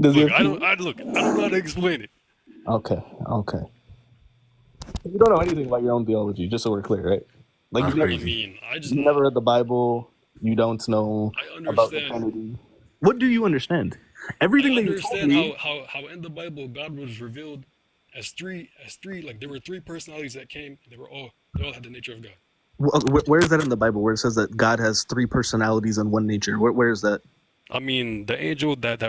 Does he Look, have I two? don't. I look. I don't know how to explain it. Okay, okay. You don't know anything about your own theology, just so we're clear, right? Like That's I crazy. mean, I just you know. never read the Bible. You don't know I about the understand. Trinity. What do you understand? I Everything that you told understand me. how in the Bible God was revealed as three like there were three personalities that came. They all had the nature of God. Where is that in the Bible? Where it says that God has three personalities and one nature? Where is that? I mean, the angel that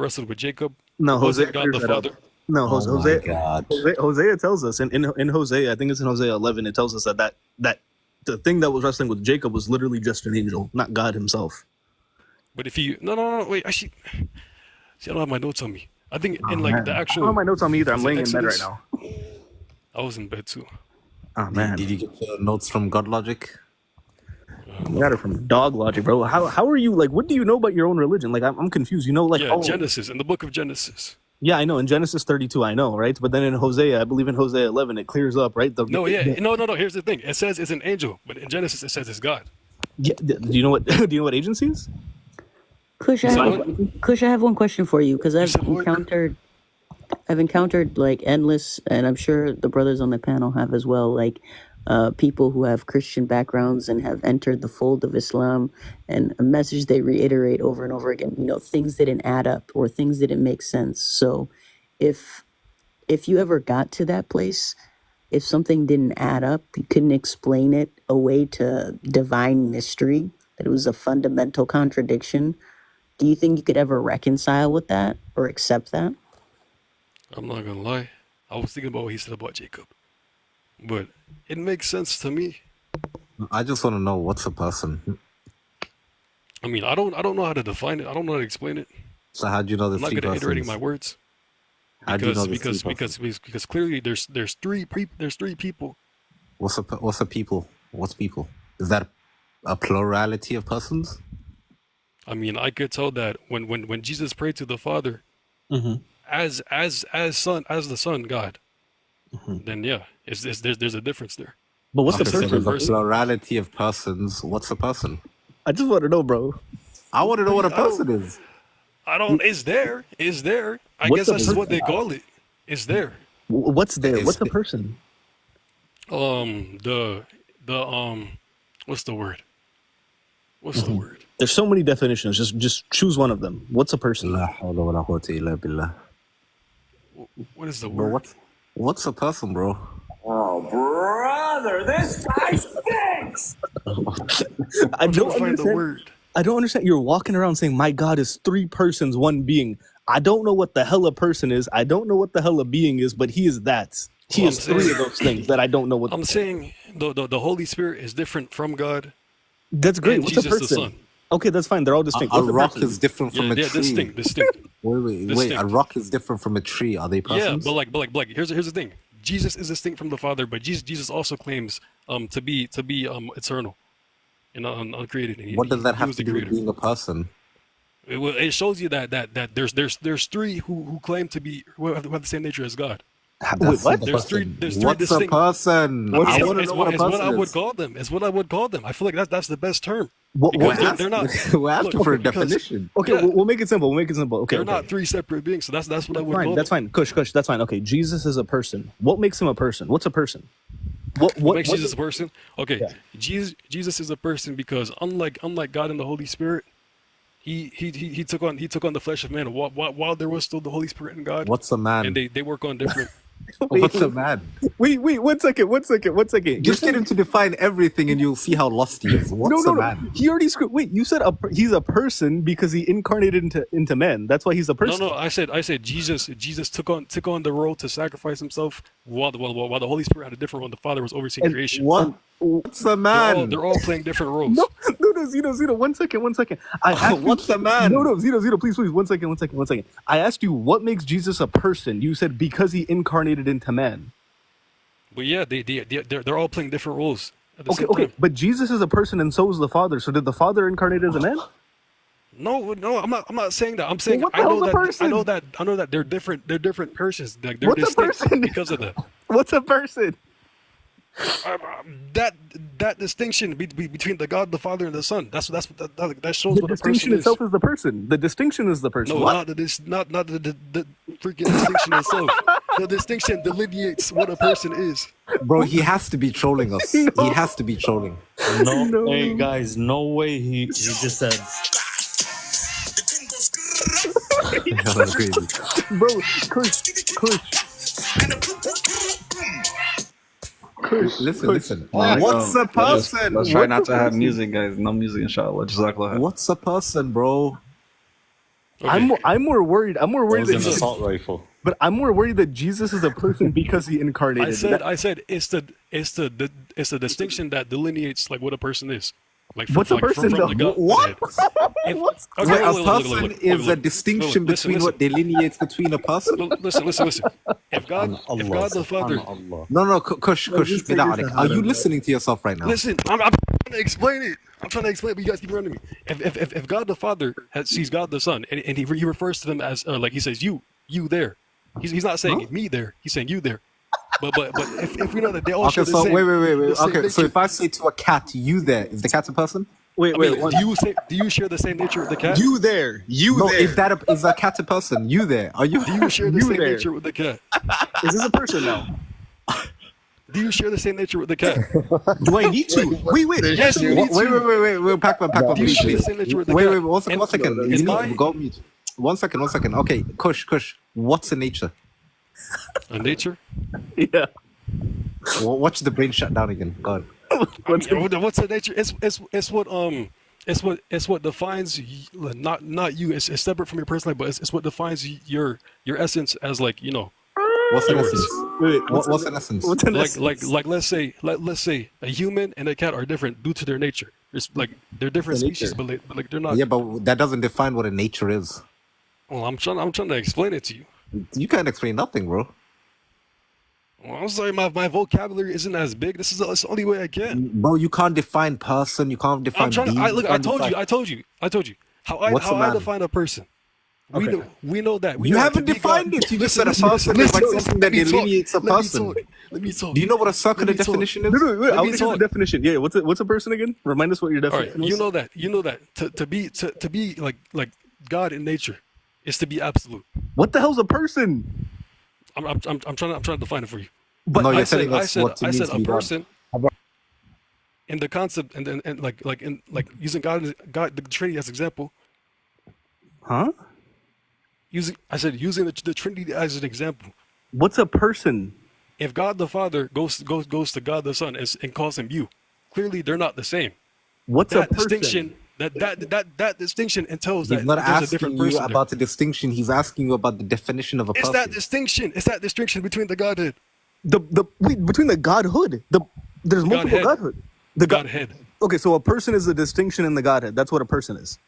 wrestled with Jacob, it No, Hosea wasn't God clears the that up. Father. No, Oh my Hosea, God. Hosea tells us in Hosea, I think it's in Hosea 11, it tells us that the thing that was wrestling with Jacob was literally just an angel, not God himself. But if you no wait, actually, see, I don't have my notes on me. I think Oh in like the man, I don't have actual my notes on me either. I'm is it laying in bed right Exodus? now. I was in bed too. Oh Did man, you get your notes from God Logic? you got it from dog logic, bro. How are you like? What do you know about your own religion? Like I'm confused. You know, like Yeah, oh Genesis in the book of Genesis. yeah, I know in Genesis 32, I know, right? But then in Hosea, I believe in Hosea 11, it clears up, right? No, yeah, no. Here's the thing. It says it's an angel, but in Genesis it says it's God. Yeah, do you know what do you know what agency is? Kush, You I said have what? one, Kush, I have one question for you because You said what? I've encountered like endless, and I'm sure the brothers on the panel have as well, like people who have Christian backgrounds and have entered the fold of Islam, and a message they reiterate over and over again. You know, things didn't add up or things didn't make sense. So, if if you ever got to that place, if something didn't add up, you couldn't explain it away to divine mystery, that it was a fundamental contradiction. Do you think you could ever reconcile with that or accept that? I'm not gonna lie. I was thinking about what he said about Jacob, but it makes sense to me. I just want to know what's a person. I mean, I don't know how to define it. I don't know how to explain it. So how do you know I'm there's not three good at iterating my persons? words How do you know because there's three because persons? because because clearly there's three people. What's a people? What's people? Is that a plurality of persons? I mean, I could tell that when Jesus prayed to the Father Mm-hmm. as the Son God, Mm-hmm. then yeah, there's a difference there. But what's the Because Okay, a so different there's a person? person. plurality of persons. What's a person? I just want to know, bro. I want to know But what a I don't. person is. I don't. It's there. It's there. I What's guess a that's what person? they call it. It's there. What's there? Is What's a person? The what's the word? What's the word? There's so many definitions. Just choose one of them. What's a person? La hawla wa la quwwata illa billah. What is the Bro, word? what's a person, bro? Oh, brother, this guy stinks! I I'm trying don't to find the understand. word. I don't understand. You're walking around saying, "My God is three persons, one being." I don't know what the hell a person is. I don't know what the hell a being is, but he is that. He Well, I'm is three saying, of those things that I don't know what. I'm saying the Holy Spirit is different from God That's great. and What's a Jesus the person? Son. Okay, that's fine. They're all distinct. A What's a rock person? is different from Yeah, a yeah, tree. distinct. Wait. A Distinct. rock is different from a tree. Are they Yeah, persons? but like here's the thing. Jesus is distinct from the Father, but Jesus also claims to be eternal and uncreated, and What does that he have was to the do with creator. being a person? It shows you that there's three who claim to be who have the same nature as God. Wait, That's not what? a There's three person. there's three What's a distinct. person? I What's mean, I a, want to it's know what what a it's what I person would is. call them. It's what I would call them. I feel like that's the best term what? because We're they're not. asking, we're asking Look, for a because definition. Okay, yeah, we'll make it simple. We'll make it simple. Okay, they're okay. not three separate beings. So that's what I That's would fine. call That's them. fine. Kush. That's fine. Okay, Jesus is a person. What makes him a person? What's a person? What? What What? makes What? Jesus a person? Okay, Yeah. Jesus is a person because unlike God and the Holy Spirit, he took on the flesh of man while there was still the Holy Spirit and God, What's a and man? they work on different. Wait, What's a man? wait. 1 second. 1 second. 1 second. You're Just get saying him to define everything and you'll see how lost he is. no, What's no, a no. man? He already screwed. Wait, you said he's a person because he incarnated into men. That's why he's a No, person. no, I said Jesus took on the role to sacrifice himself while the Holy Spirit had a different role. The Father was overseeing And creation. What? and What's a They're all man? they're all playing different no, roles. no, Zeno. 1 second. 1 second. I asked you. What's a No, man? no, Zeno. Please. 1 second. 1 second. 1 second. I asked you what makes Jesus a person. You said because he incarnated into man. But yeah, they're all playing different roles at the Okay, same okay. time. But Jesus is a person, and so is the Father. So did the Father incarnate as a man? No, I'm not saying that. I'm Well, saying what the I hell's know a that I know person? that I know that they're different. They're different persons. Like they're What's a distinct person? because of that. What's a person? That distinction between the God, the Father, and the Son. That's what that shows The what a distinction person is. itself is the person. The distinction is the person. No, What? not the freaking distinction itself. The distinction delineates what a person is. Bro, he has to be trolling us. He No. has to be trolling. No, No. hey guys, no way he just said. That was crazy. Bro, Kush, Listen. Like, What's a person? let's try What's not a to have person? music, guys. No music, inshallah. Jazakallah. What's a person, bro? Okay. I'm more worried. I'm more That worried was an that assault rifle. but I'm more worried that Jesus is a person because he incarnated. I said it's the distinction that delineates like what a person is. Like What's a like, person, though? the God. What? If- Wait, okay, a look, person is a look. distinction Listen, between what delineates between a person? Listen. If God the Father, Allah. No, Kush, billah alik. Are you listening to yourself right now? listen, I'm trying to explain it. I'm trying to explain it, but you guys keep running me. If God the Father sees God the Son, and he refers to them as like he says you there. He's not saying me there. He's saying you there. But if we know that they all share Okay, the so same, wait. the same Okay, so nature. if I say to a cat, you there, is the cat a person? Wait, I mean, one- do you share the same nature with the cat? You there. You No, there. is a cat a person? You there? Are you? Do you share the You same there. nature with the cat? is this a person now? Do you share the same nature with the cat? Do I need to? Wait. Yes, you need Wait, to. Pakman, Do you please, share the please. same nature with the Wait, cat? 1 second. Is You my need go mute. 1 second. Okay, Kush, what's a nature? a nature? Yeah. Watch the brain shut down again. God. What's the nature? It's what defines not you. It's separate from your personality, but it's what defines your essence as like What's an Yours. essence? Wait, What's an essence? What's an like let's say a human and a cat are different due to their nature. It's like they're different Their species, nature. but like they're not. Yeah, but that doesn't define what a nature is. Well, I'm trying to explain it to you. You can't explain nothing, bro. Well, I'm sorry, my vocabulary isn't as big. This is the only way I can. Bro, you can't define person. You can't define I'm trying to. being. Look, you I can't told define- you. I told you. How I What's a man? define a person. Okay. We know that. We You know haven't to be defined God- it. You just Listen, said a person is like something that let me talk. delineates a person. Let me talk. Do you know what a circular Let me talk. definition is? wait, I Let want me to hear the talk. definition. Yeah, what's a person again? Remind us what your All definition right, is. you know that to be like God in nature is to be absolute. What the hell's a person? I'm trying to define it for you. But No, you're I said telling us what it I means said to a be God. person in the concept and like using God the Trinity as example. Huh? Using the Trinity as an example. What's a person? If God the Father goes to God the Son and calls him you, clearly they're not the same. What's That a person? distinction that distinction entails He's that not there's a asking different you person there. about the distinction. He's asking you about the definition of a It's person. that distinction. It's that distinction between the Godhead. Wait, between the godhood. There's multiple Godhead. godhood. The Godhead. Okay, so a person is a distinction in the godhead. That's what a person is.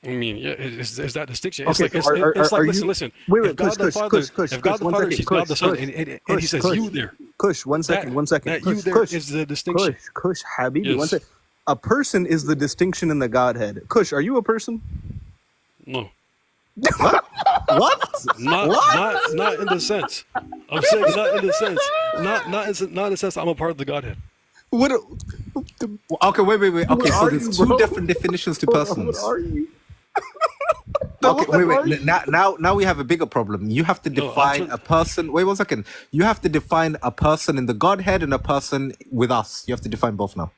I mean, yeah, it's that distinction. Okay, It's so like are listen, you- listen. Wait, If God the Father, if God the one Father second, sees God the Son, Kush, and he says Kush, you there, Kush, one second. that you Kush, there Kush, is the distinction. Kush, Habibi, Yes. one second. A person is the distinction in the godhead. Kush, are you a person? No, What? not in the sense. I'm saying not in the sense. Not in the sense I'm a part of the Godhead. What? Okay, wait. Okay, What so are there's you, two bro? different definitions to persons. What are you? Okay, What are wait. you? Now we have a bigger problem. You have to No, I'm define trying- a person. Wait 1 second. You have to define a person in the Godhead and a person with us. You have to define both now.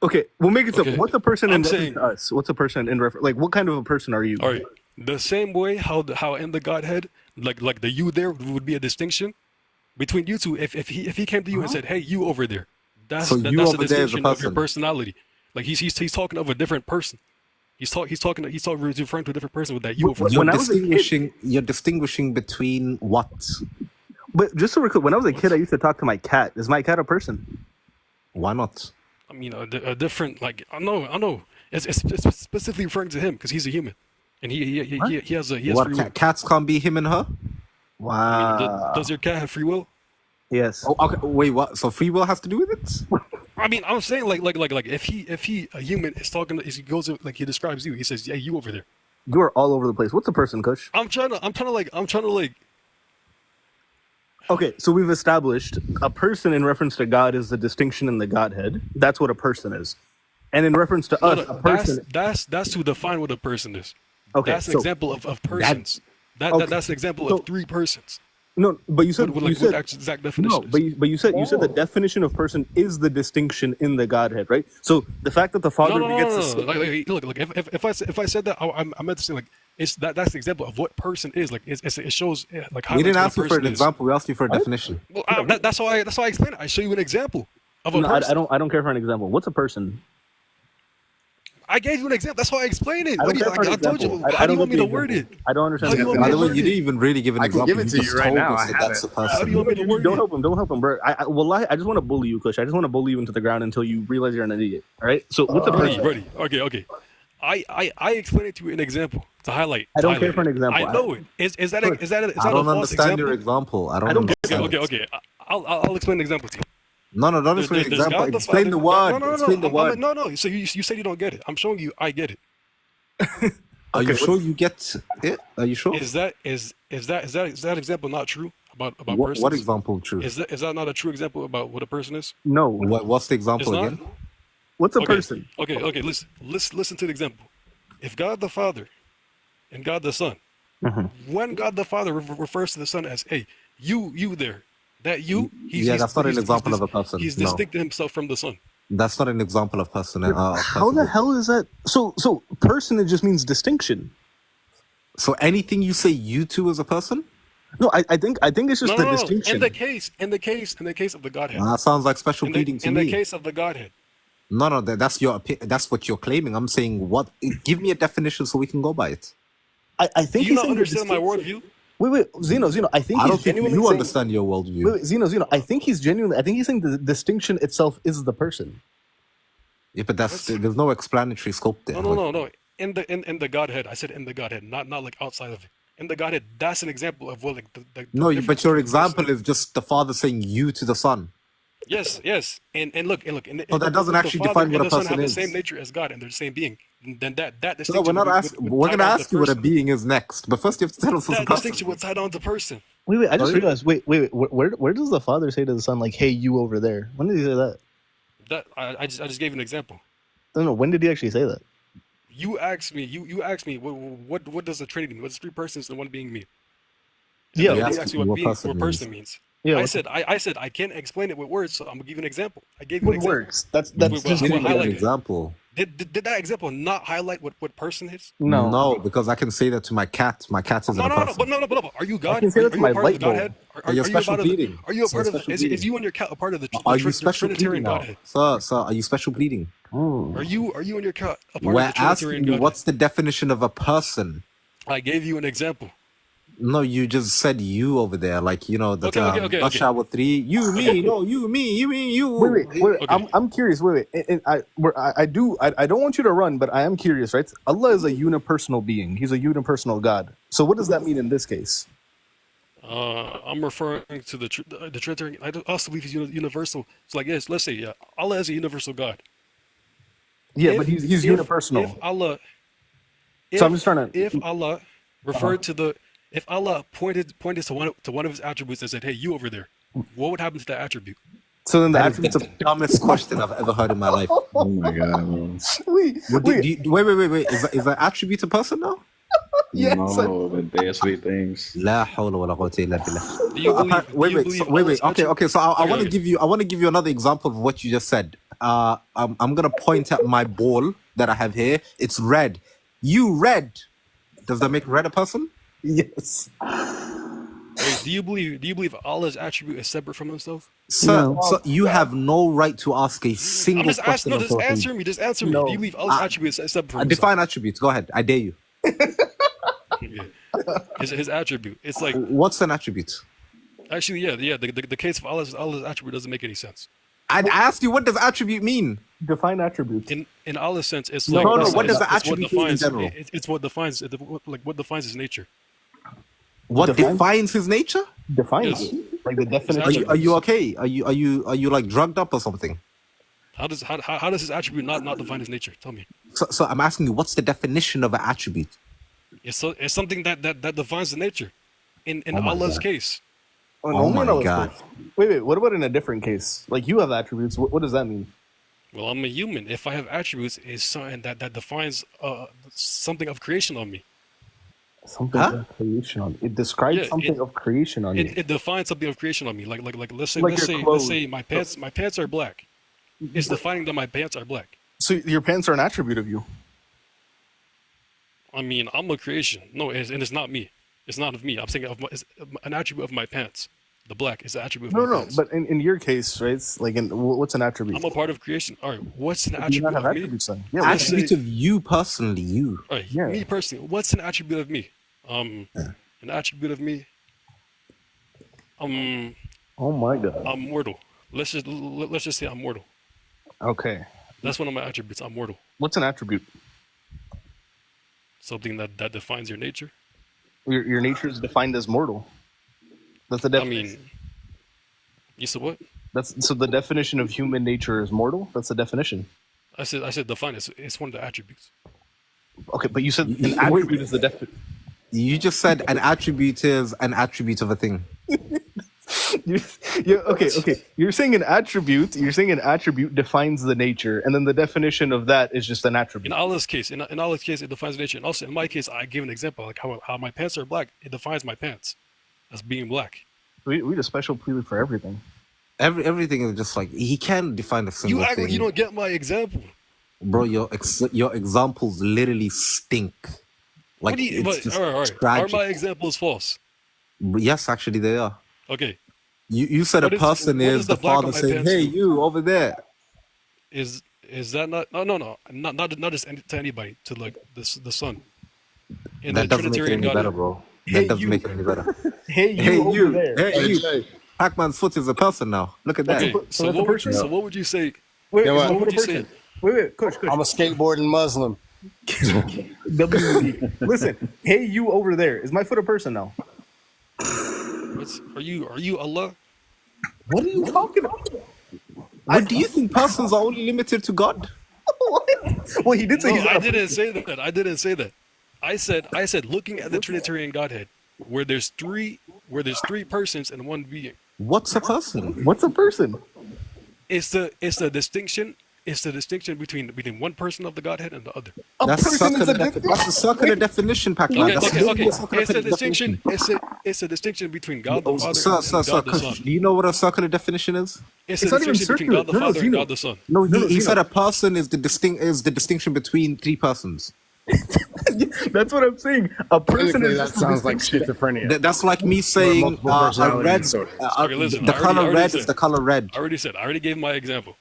Okay, we'll make it simple. Okay, What's a person in I'm reference saying- to us? What's a person in reference? Like, what kind of a person are you? All right. The same way how in the Godhead, like the you there would be a distinction between you two. If he came to you and said, "Hey, you over there," that's So that's you a over there is a distinction of your person. personality. Like he's talking of a different person. He's referring to a different person with that you over there. You're When I was a kid- You're distinguishing between what? But just so we're clear, when I was a kid, I used to talk to my cat. Is my cat a person? Why not? I mean, a different like I know. It's specifically referring to him because he's a human, and he has What? free will. Cats can't be him and her? Wow. Does your cat have free will? Yes. Oh, okay. Wait, what? So free will has to do with it? I mean, I'm saying like if he a human is talking, he goes like he describes you. He says, "Yeah, you over there." You are all over the place. What's a person, Kush? I'm trying to Okay, so we've established a person in reference to God is the distinction in the Godhead. That's what a person is. And in reference to No, us, no, a person. that's to define what a person is. Okay, That's an so example of That persons. okay, That's an example so of three persons. no, but you said What exact no, definition but is. you said the definition of person is the distinction in the Godhead, right? So the fact that the No, Father no, no, begets the no, no. Son. Look. If I said that, I meant to say like that's the example of what person is. Like it shows like we didn't highlights what a ask you for person an is. example. We asked you for a definition. Well, that's why I explain it. I show you an example of a No, person. I don't care for an example. What's a person? I gave you an example. That's why I explained it. I What don't do you, care for an I told example. you. I How do don't you want get me the to word it? example. I don't understand. How do you want By me the to way, word you it? didn't even really give an I can example. give it You to just you right told now. us I that have that's it. a person. How do you want me to word Don't it? help him. Don't help him, bro. I just want to bully you, Kush. I just want to bully you into the ground until you realize you're an idiot. All right. So what's a person? Buddy. Okay. I explained it to you in an example to highlight. I To don't care highlight for an it. example. I know it. Is that Kush, I a don't false understand your example? example. I don't I don't get understand it. Okay. I'll explain the example to you. No, don't explain the There's example. God the Explain Father. the word. No. Explain the word. No. So you said you don't get it. I'm showing you I get it. Are you Okay, sure you get it? Are you sure? Is that example not true about persons? What example? True. Is that not a true example about what a person is? no. What's the It's example not. again? What's a Okay. person? Okay. Listen to the example. If God the Father and God the Son, when God the Father refers to the Son as, "Hey, you there," that you, Yeah, that's not an example of a person. he's No, distinct himself from the Son. that's not an example of person. How the hell is that? So person it just means distinction. So anything you say you to is a person? No, I think it's just the No. distinction. In the case of the Godhead. That sounds like special In pleading to the me. case of the Godhead. No, that's what you're claiming. I'm saying what? Give me a definition so we can go by it. I Do think you he's not saying the understand my distinction. worldview? Wait, Zeno. I think I he's don't think genuinely you saying. understand your worldview. Wait, Zeno. I think he's genuinely. I think he's saying the distinction itself is the person. Yeah, but there's no explanatory scope there. No. In the Godhead, I said in the Godhead, not like outside of it. In the Godhead, that's an example of what like the No, difference but your between person. example is just the father saying you to the son. Yes. And look. So that doesn't if actually the Father define what and a the Son person have is. the same nature as God and they're the same being, then that No, distinction we're not would asking. tie We're gonna down to ask you what a person. being is next. But first, you have to tell us what's a That person. distinction would tie down to person. Wait. I just Sorry? realized. Wait. Where does the father say to the son like, "Hey, you over there"? When did he say that? That I just gave an example. No. When did he actually say that? You asked me. You asked me what does the Trinity mean? What's three persons and one being mean? Yeah. We Then asked you asked me you what what being person what person means. Yeah. I said I can't explain it with words, so I'm gonna give you an example. I gave you an What example. works? That's Wait, just I You didn't will give highlight an it. example. Did that example not highlight what person is? no. No, because I can say that to my cat. My cat isn't a person. No. Are you God? can say that to you my a part of light the bulb. Godhead? Are you Are you special part of the, pleading? Are you a So you're part of? special Is pleading. you and your cat a part of the Are you the special Trinitarian pleading now, Godhead? sir? Are you special pleading? Are you and your cat a part of We're the Trinitarian asking you Godhead? what's the definition of a person. I gave you an example. No, you just said you over there, like that. Okay. Rush Hour 3. You, me, no, you, me, you, me, you. Wait. Okay. I'm curious. Wait. And I don't want you to run, but I am curious, right? Allah is a unipersonal being. He's a unipersonal God. So what does that mean in this case? I'm referring to the Trinitarian. I also believe he's universal. It's like yes, let's say Allah is a universal God. Yeah, but he's unipersonal. If Allah, So I'm just trying to. if Allah referred to the, if Allah pointed to one of his attributes and said, "Hey, you over there," what would happen to that attribute? So then the That is attributes the of dumbest question I've ever heard in my life. Oh my god, bro. wait. Wait. Is that attribute a person now? Yes. No, but they actually things. La hawla wa la quwwata illa billah. Do you believe? Wait. Okay. So I want to okay. give you another example of what you just said. I'm gonna point at my ball that I have here. It's red. You red. Does that make red a person? Yes. Wait, do you believe Allah's attribute is separate from himself? Sir, No. so you have no right to ask a I'm single just asking. question. No, on just Tawheed. answer me. Just answer me. No. Do you believe Allah's attribute is separate from himself? Define attributes. Go ahead. I dare you. Yeah. His attribute. It's like What's an attribute? actually, yeah. The case of Allah's attribute doesn't make any sense. I asked you, what does attribute mean? Define attributes. In Allah's sense, it's No, like no, it's, what does it's the attribute mean in defines, general? It's what defines what defines his nature. What Define- defines his nature? Defines Yes. it. Like the Are definition. you okay? Are you like drugged up or something? How does his attribute not define his nature? Tell me. So I'm asking you, what's the definition of an attribute? It's something that defines the nature. In Oh my Allah's God. case, Oh, Oh no, my no, God. wait. What about in a different case? Like you have attributes. What does that mean? Well, I'm a human. If I have attributes, it's something that defines something of creation on me. Something Huh? of creation on it describes Yeah, something of creation on you. it defines something of creation on me. Like Like your let's clothes. say my pants are black. It's defining that my pants are black. So your pants are an attribute of you. I mean, I'm a creation. No, and it's not me. It's not of me. I'm saying it's an attribute of my pants. The black is an attribute of No, my no. pants. But in your case, right? It's like what's an attribute? I'm a part of creation. All right, what's an Do you not attribute have of me? attributes then? Yeah. Let's Attribute say- of you personally, you. All right, Yeah. me personally, what's an attribute of me? An attribute of me. Oh my God. I'm mortal. Let's just say I'm mortal. Okay. That's one of my attributes. I'm mortal. What's an attribute? Something that defines your nature. Your nature is defined as mortal. That's the I definition. mean, you said what? That's so the definition of human nature is mortal. That's the definition. I said define. It's one of the attributes. Okay, but you said You- an attribute is the definition. You just said an attribute is an attribute of a thing. Okay. You're saying an attribute. You're saying an attribute defines the nature, and then the definition of that is just an In attribute. Allah's case, in Allah's case, it defines nature. And also, in my case, I gave an example, like how my pants are black. It defines my pants as being black. We need a special pleader for everything. Everything is just like he can't define a single You act thing. like you don't get my example. Bro, your examples literally stink. Like What do you? it's But, just all right. Are tragic. my examples false? Yes, actually they are. Okay. You said What a is- person what is is the the black on father my saying, pants "Hey, do? you over there." Is that not? No. Not just to anybody. To like the son. In That the doesn't make it Trinitarian any better, Godhead. bro. Hey, That doesn't you. make it any better. Hey, you Hey, over you. there. Hey, you. Jay, Pac-Man's foot is a person now. Look at that. Okay. So that's a person? So what would you say? Wait, Yeah, is what? my What foot would a you say? person? Wait, Kush. I'm a skateboarding Muslim. WD. Listen, hey, you over there. Is my foot a person now? Are you Allah? What are you talking about? What do you think persons are only limited to God? What? Well, he did say No, he's not I a didn't say that. I didn't say that. I said looking at the Trinitarian Godhead, where there's three persons and one being. What's a person? What's a person? It's the distinction. It's the distinction between one person of the Godhead and the other. A That's person is that's a circular definition, Pac-Man. Okay, That's okay. literally a circular It's a distinction. definition. It's a distinction between God the Father Sir, and God the Kush, Son. do you know what a circular definition is? It's It's a not even distinction between circular. God the No, Father and Zeno. God the Son. No, No, he Zeno. said a person is the distinction between three persons. That's what I'm saying. A person Technically, is that just a sounds like distinction. schizophrenia. That's like me saying multiple a personality red. disorder. Okay, listen, The I color already red said. is the color red. I already gave my example.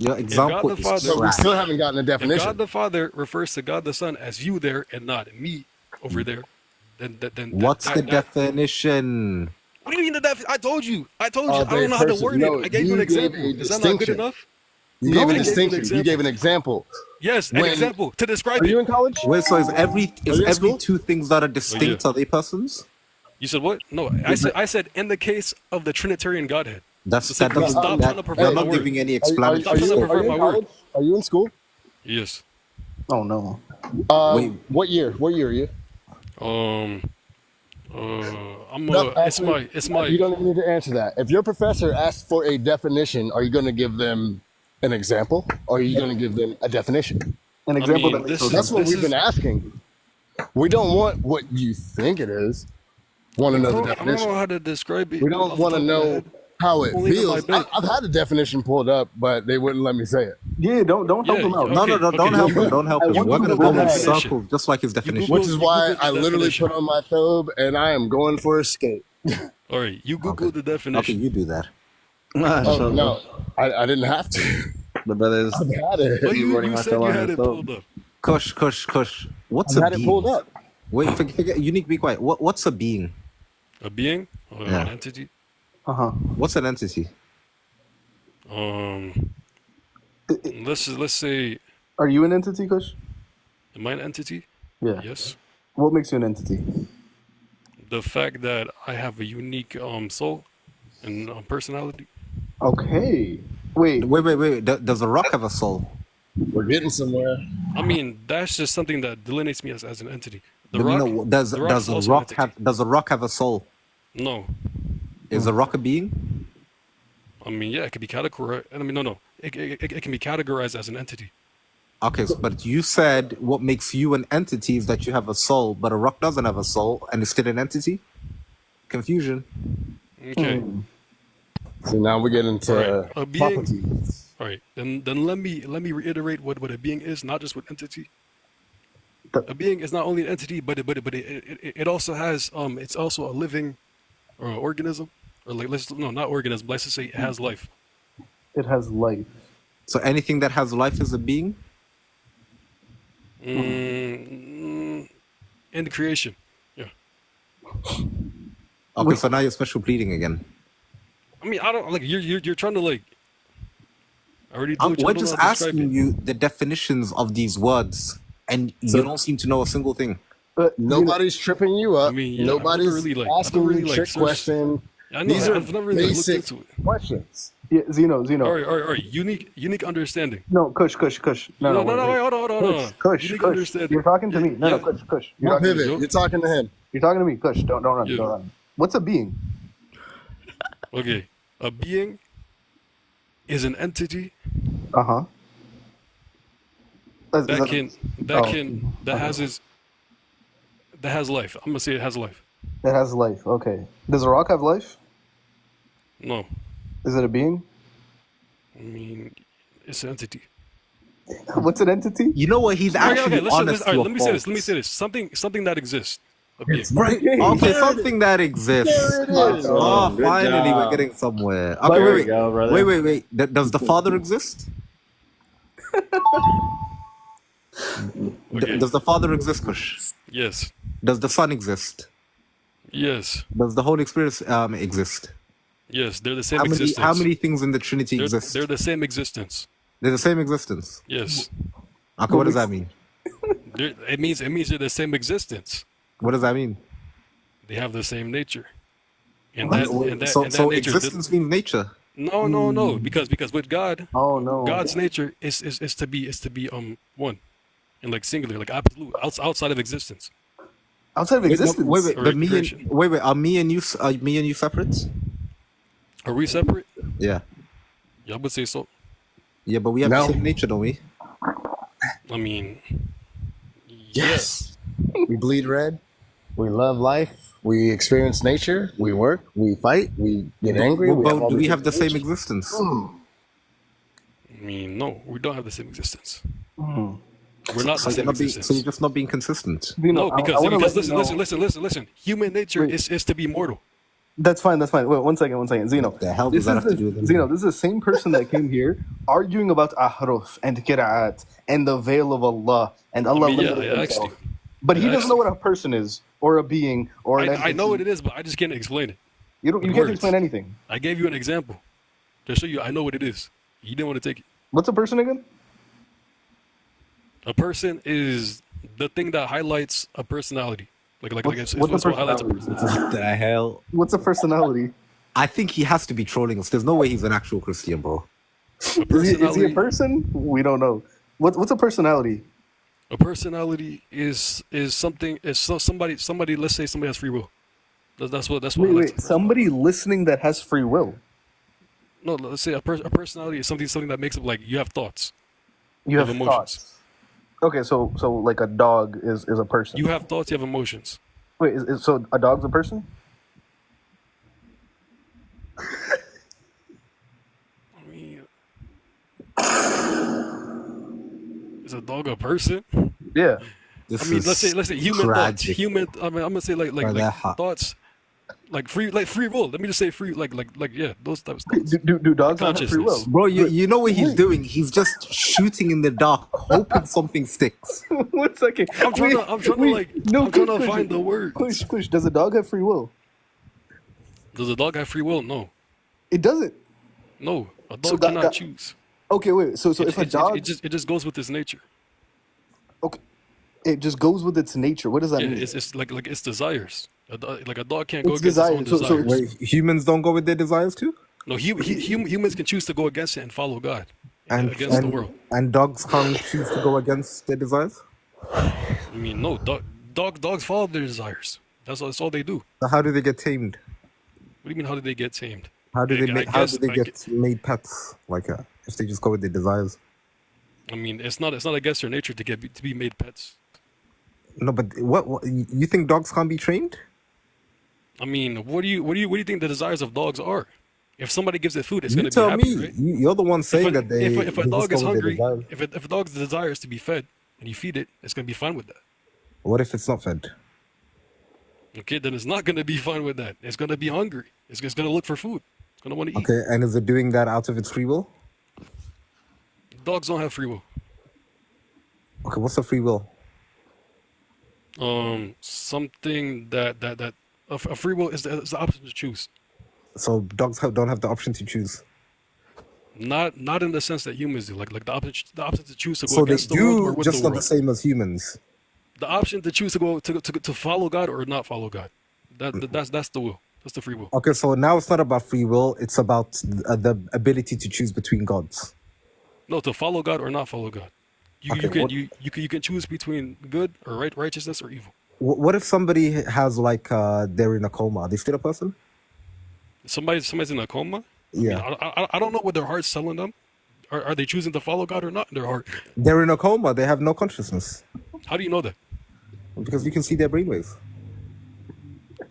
Your example the is Father- So we trash. still haven't gotten a If definition. God the Father refers to God the Son as you there and not me over there, then What's the that- definition? What do you mean I told you. I told you. Of I don't a know how to person. word No, it. I gave you you an gave example. a Is that not good distinction. enough? You No, gave I a gave you an distinction. You example. gave an example. Yes, an When- example to describe Are you it. in college? Wait, so is Are every you in school? two things that are distinct yeah. are they persons? You said what? No, I said in the case of the Trinitarian Godhead. That's So that doesn't. stop that- trying to pervert You're my not word. giving any Are you, explanatory. Stop trying to stuff. pervert my in word. college? Are you in school? Yes. Oh no. Wait. What year? What year are you? I'm No, it's actually, my You don't even need to answer that. If your professor asks for a definition, are you going to give them an example, or are you going to give them a definition? An example mean, that makes this- no That's sense. what This we've is- been asking. We don't want what you think it is. Want to know the I don't know definition. how to describe it. We off don't the want top to of my know head. how it Only in my feels. bed. I've had a definition pulled up, but they wouldn't let me say it. Yeah, don't help Yeah, him out. okay. No, don't help him. Don't help I him. want We're you to gonna go Google in definition. circles, just like his definition. Which is why Google the I literally definition. put on my thobe and I am going for a skate. All right, you Google the Okay, definition. you do that. Oh, no, I didn't have to. The brothers. I've had it. But you running said you myself had on it the pulled up. Kush. What's I've a had it being? pulled up. Wait, forget, unique. Be quiet. What's a being? A being, or Yeah. an entity. What's an entity? Let's say, Are you an entity, Kush? am I an entity? Yeah. Yes. What makes you an entity? The fact that I have a unique soul and personality. Okay. Wait. Wait. Does a rock have a soul? We're getting somewhere. I mean, that's just something that delineates me as an entity. The No, rock. no, does the rock's a also an rock entity. have a soul? No. Is a rock a being? I mean, yeah, it could be categorized. I mean, no. It can be categorized as an entity. Okay, but you said what makes you an entity is that you have a soul, but a rock doesn't have a soul and it's still an entity? Confusion. Okay. So now we get into Right. A being. properties. All right. Then let me reiterate what a being is, not just what entity. A being is not only an entity, but it also has it's also a living organism, or like not organism. Let's just say it has life. It has life. So anything that has life is a being? In the creation. Yeah. Okay, so now you're special pleading again. I mean, I don't like you're trying to like. I already told you. We're I don't know just how to describe asking it. you the definitions of these words, and you don't seem to know a single thing. Nobody's tripping you up. I mean, yeah, Nobody's I've never really, asking I've never you really, trick searched- questions. I know. These are I've never really looked basic into it. questions. Yeah, Zeno. All right. Unique understanding. No, Kush. No, wait. hold on. Kush, Unique Kush. understanding. You're talking to me. No, Yeah. Kush. You're What talking to me. pivot? You're talking to him. You're talking to me. Kush, don't run. Yeah. Don't run. What's a being? Okay, a being is an entity Uh-huh. that has life. I'm gonna say it has life. It has life. Okay. Does a rock have life? No, Is it a being? I mean it's an entity. What's an entity? You know what? He's actually honest All right, to a let me say this. Something that exists. A being. Right. Okay, something that exists. There it is. Oh, Good finally, we're job. getting somewhere. There Okay, we go, brother. wait. Does the Father exist? Okay. Does the Father exist, Kush? Yes. Does the Son exist? Yes. Does the Holy Spirit exist? Yes. They're the same existence. How many things in the Trinity They're, exist? they're the same existence. They're the same existence. Yes. Okay, what does that mean? It means they're the same existence. What does that mean? They have the same nature. And So that nature. existence means nature. No. Because with God, Oh no. God's nature is to be one, and like singular, like absolute, outside of existence. Outside of existence. Wait. Or But creation. are me and you separate? Are we separate? Yeah. Yeah, I would say so. Yeah, but we have No. the same nature, don't we? I mean, Yes. We bleed red. We love life. We experience nature. We work. We fight. We get angry. But do we all have the these same things. existence? I mean, no, we don't have the same existence. Hmm. We're not the So you're, same not being, existence. so you're just not being consistent. Zeno, No, because I wanna let you listen. Human nature Wait. is to be mortal. That's fine. Wait, one second. Zeno. The hell does This that is have to do with Zeno, this is the same person that came here arguing about ahruf and qira'at and the veil of Allah and Allah mean, yeah, limited I himself. actually- But he I doesn't know actually- what a person is or a being or an I know what entity. it is, but I just can't explain it. You with can't words. explain anything. I gave you an example to show you I know what it is. You didn't want to take it. What's a person again? A person is the thing that highlights a personality. Like it's what's a what highlights a personality? personality. What the hell? What's a personality? I think he has to be trolling us. There's no way he's an actual Christian, bro. Is he a person? We don't know. What's a personality? A personality is something somebody. Let's say somebody has free will. That's what. Wait. Somebody listening that has free will. No, let's say a personality is something that makes up like you have thoughts. You have emotions. thoughts. Okay, so like a dog is a person. You have thoughts. You have emotions. Wait, so a dog's a person? I mean, is a dog a person? Yeah. This I mean, is let's say human thoughts. tragic. I'm gonna say like Or that hot. thoughts, like free will. Let me just say free, like yeah, those types of things. Do dogs not have free will? Consciousness. Bro, you know what he's doing? He's just shooting in the dark, hoping something sticks. 1 second. I'm trying to find the word. Kush, does a dog have free will? Does a dog have free will? No, It doesn't. no. A dog So that- cannot that- choose. Okay, wait. So if a dog, it just goes with its nature. okay, it just goes with its nature. What does that Yeah, mean? it's like its desires. Like a dog can't go Its against its own desires. So- desires. Wait, humans don't go with their desires too? No, humans can choose to go against it and follow God And, against the world. and dogs can't choose to go against their desires? I mean, no, dogs follow their desires. That's all they do. So how do they get tamed? What do you mean? How did they get tamed? How do they I make? How do guess. they get made pets? Like, if they just go with their desires? I mean, it's not against their nature to be made pets. No, but what you think dogs can't be trained? I mean, what do you think the desires of dogs are? If somebody gives it food, it's You going to be tell happy, me. right? You're the one saying that If a they just dog go is with their hungry, desires. if a dog's desire is to be fed and you feed it, it's going to be fine with that. What if it's not fed? Okay, then it's not going to be fine with that. It's going to be hungry. It's just going to look for food. It's going to want to eat. Okay, and is it doing that out of its free will? Dogs don't have free will. Okay, what's the free will? Something that a free will is the option to choose. So dogs don't have the option to choose. Not in the sense that humans do. Like the option to choose to go So they against the world or do with just the not the world. same as humans. The option to choose to go to follow God or not follow God. That's the will. That's the free will. Okay, so now it's not about free will. It's about the ability to choose between gods. No, to follow God or not follow God. Okay, You can choose between good or righteousness or evil. what if somebody has like they're in a coma? Are they still a person? Somebody's in a coma. Yeah, I mean, I don't know what their heart's telling them. Are they choosing to follow God or not in their heart? they're in a coma. They have no consciousness How do you know that? because you can see their brainwaves.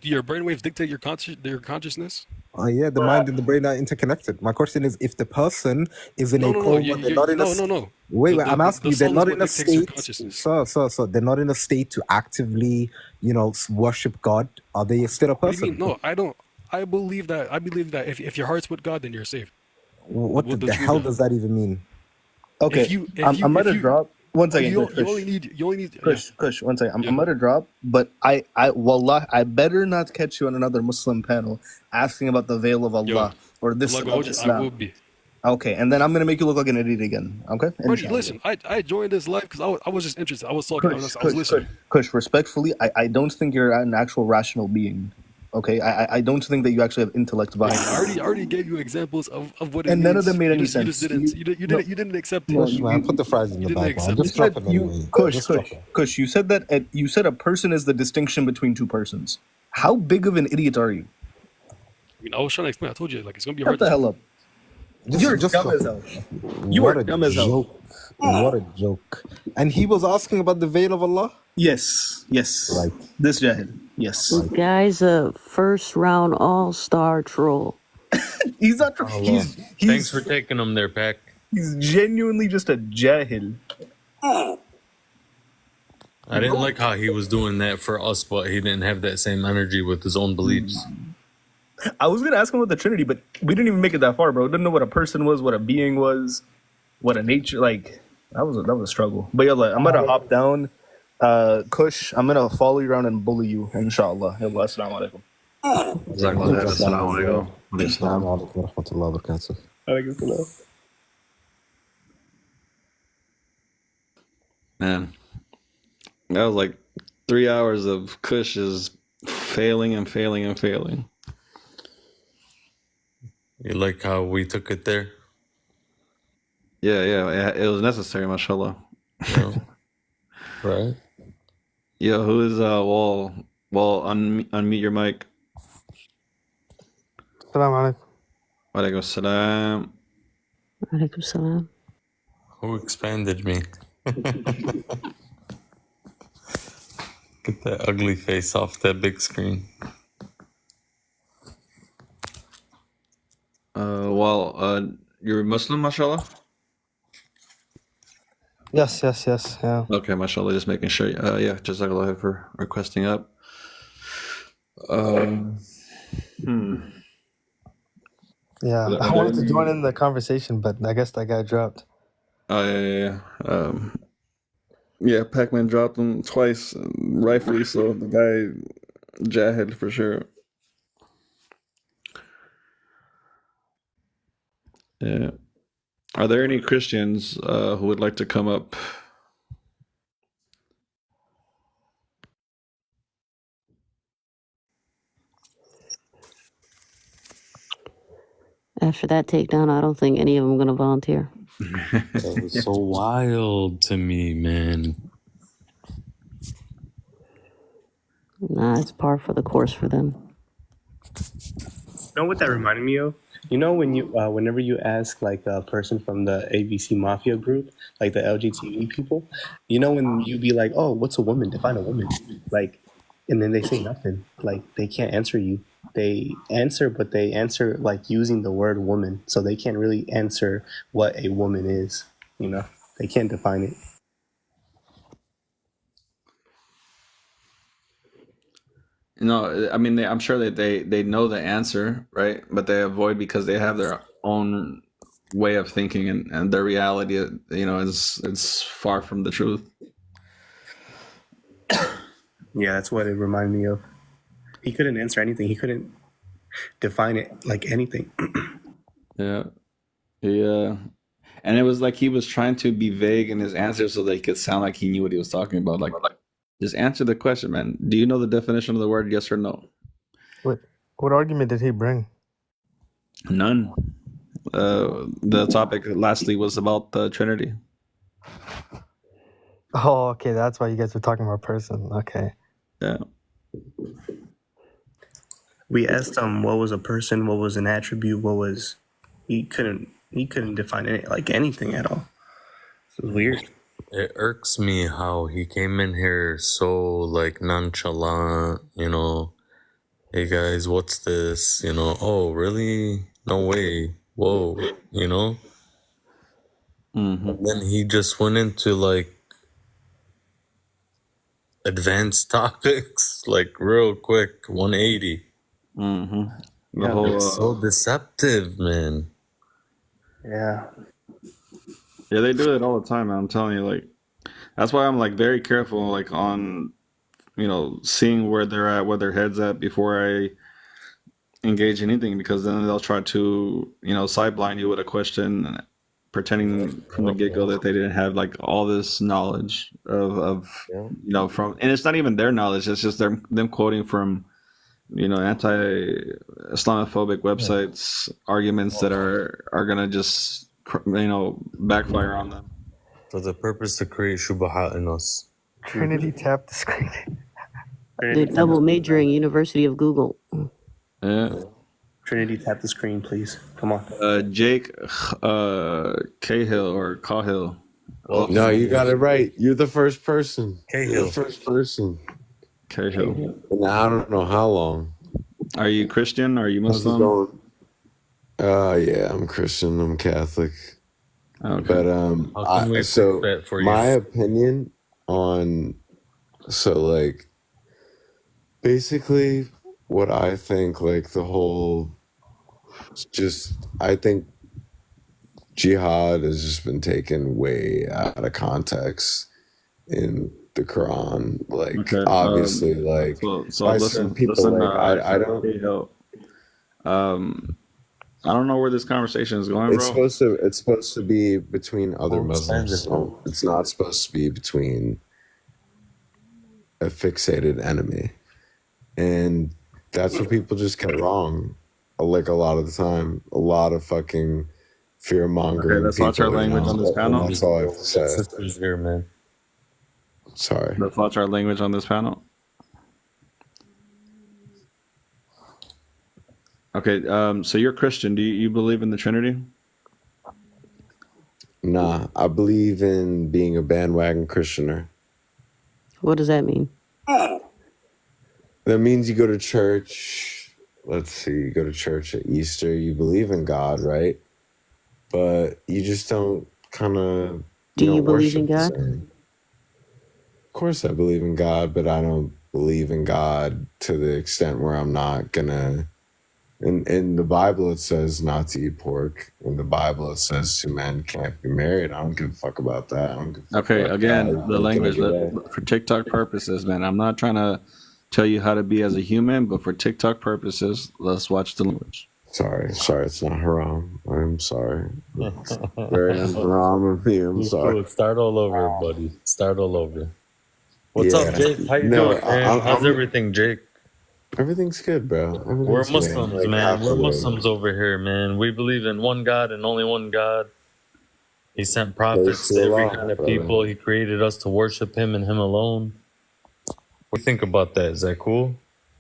Do your brainwaves dictate your consciousness? Yeah, the mind and the brain are interconnected. My question is, if the person is in No, a no, no. coma, they're not in a No. wait, The I'm asking the you, they're soul is not what in a dictates your state, consciousness. so they're not in a state to actively, worship God. Are they still a What do you person? mean? No, I don't. I believe that. If your heart's with God, then you're saved. What With the true hell God. does that even mean? Okay, I'm about to drop. One second, You Kush. only need. Kush, one second. Yeah. I'm about to drop, but wallah, I better not catch you on another Muslim panel asking about the veil of Allah or I'm this not of gonna hold you. I will Islam. be. Okay, and then I'm gonna make you look like an idiot again. Okay, Buddy, Inshallah. listen. I joined this live because I was just interested. I was talking. I was listening. Kush, respectfully, I don't think you're an actual rational being. Okay, I don't think that you actually have intellect I value. already gave you examples of what it And means. none of them made any You sense. you didn't accept No, it. Push, man, put the fries in You the didn't bag, man. accept You Just it. drop said it anyway. Just drop it. Kush, you said that you said a person is the distinction between two persons. How big of an idiot are you? I mean, I was trying to explain. I told you, like, it's gonna be Shut hard the to. hell up. You're Just dumb drop as it. hell. You What are a dumb as hell. joke. What a joke. And he was asking about the veil of Allah? Yes. Right. This Jahid. Yes. This guy's a first round all-star troll. He's not. Thanks He's for taking them there, Pac. he's genuinely just a jahil. I didn't like how he was doing that for us, but he didn't have that same energy with his own beliefs. I was gonna ask him about the Trinity, but we didn't even make it that far, bro. Didn't know what a person was, what a being was, what a nature. Like that was a struggle. But yalla, I'm gonna hop down. Kush, I'm gonna follow you around and bully you, inshallah. Yalla, assalamu alaikum. Assalamu alaikum wa rahmatullahi wa barakatuh. Man, that was like 3 hours of Kush's failing and failing and failing. You like how we took it there? Yeah, it was necessary, mashallah. Right? Yo, who is Wall? Wall, unmute your mic. Assalamu alaikum. Walaikum salam. Alaikum salam. Who expanded me? Get that ugly face off that big screen. You're Muslim, mashallah? Yes, yeah. Okay, mashallah, just making sure. Jazakallah for requesting up. Yeah, I wanted to join in the conversation, but I guess that guy dropped. Yeah. Pakman dropped him twice, rightfully so. The guy, Jahid, for sure. Yeah. Are there any Christians who would like to come up? After that takedown, I don't think any of them are going to volunteer. That was so wild to me, man. Nah, it's par for the course for them. know what that reminded me of? You know when you whenever you ask like a person from the ABC Mafia group, like the LGTB people, you know when you be like, "Oh, what's a woman? Define a woman." Like, and then they say nothing. Like they can't answer you. They answer, but they answer like using the word woman, so they can't really answer what a woman is. You know, they can't define it. I mean, I'm sure that they know the answer, right? But they avoid because they have their own way of thinking, and their reality, is it's far from the truth. Yeah, that's what it reminded me of. He couldn't answer anything. He couldn't define it like anything. Yeah, and it was like he was trying to be vague in his answer so that he could sound like he knew what he was talking about. Like, just answer the question, man. Do you know the definition of the word yes or no? What argument did he bring? None. The topic lastly was about the Trinity. Oh, okay, that's why you guys were talking about person. Okay. Yeah. We asked him what was a person, what was an attribute, what was he couldn't define it like anything at all. It was weird. It irks me how he came in here so like nonchalant, hey guys, what's this? Oh really? No way. Whoa, Mm-hmm. And then he just went into like advanced topics like real quick, 180. Mm-hmm. It's so deceptive, man. Yeah. Yeah, they do it all the time, man. I'm telling you, like, that's why I'm like very careful, like on, seeing where they're at, where their head's at before I engage in anything, because then they'll try to, sideblind you with a question, pretending from the get go that they didn't have like all this knowledge of from, and it's not even their knowledge. It's just them quoting from, anti-Islamophobic websites, arguments that are gonna just backfire on them for the purpose to create shubahat in us. Trinity tapped the screen. They're double majoring University of Google. Yeah. Trinity, tap the screen, please. Come on. Jake Cahill or Cahill. No, you got it right. You're the first person. Cahill. You're the first person. Cahill. And I don't know how long. Are you Christian? Are you Muslim? Yeah, I'm Christian. I'm Catholic. Okay. But my opinion on basically what I think, like the whole, I think jihad has just been taken way out of context in the Quran. Like, obviously, so listen, I don't. I don't know where this conversation is going, bro. It's supposed to be between other Muslims. It's not supposed to be between a fixated enemy, and that's what people just get wrong. Like a lot of the time, a lot of fucking fear mongering. Okay, that's not our language on this panel. That's all I have to say. Sisters here, man. Sorry. That's not our language on this panel. Okay, so you're Christian. Do you believe in the Trinity? Nah, I believe in being a bandwagon Christianer. What does that mean? That means you go to church. Let's see, you go to church at Easter. You believe in God, right? But you just don't kind of. Do you believe in God? Of course, I believe in God, but I don't believe in God to the extent where I'm not gonna. In the Bible, it says not to eat pork. In the Bible, it says two men can't be married. I don't give a fuck about that. I don't give a fuck about again, that. the language for TikTok purposes, man. I'm not trying to tell you how to be as a human, but for TikTok purposes, let's watch the language. Sorry, it's not haram. I'm sorry. It's very haram of me. I'm sorry. Cool. Start all over, buddy. Start all over. What's up, Jake? How you doing, man? How's everything, Jake? Everything's good, bro. We're Muslims, man. We're Muslims over here, man. We believe in one God and only one God. He sent prophets to every kind of people. He created us to worship Him and Him alone. What do you think about that? Is that cool?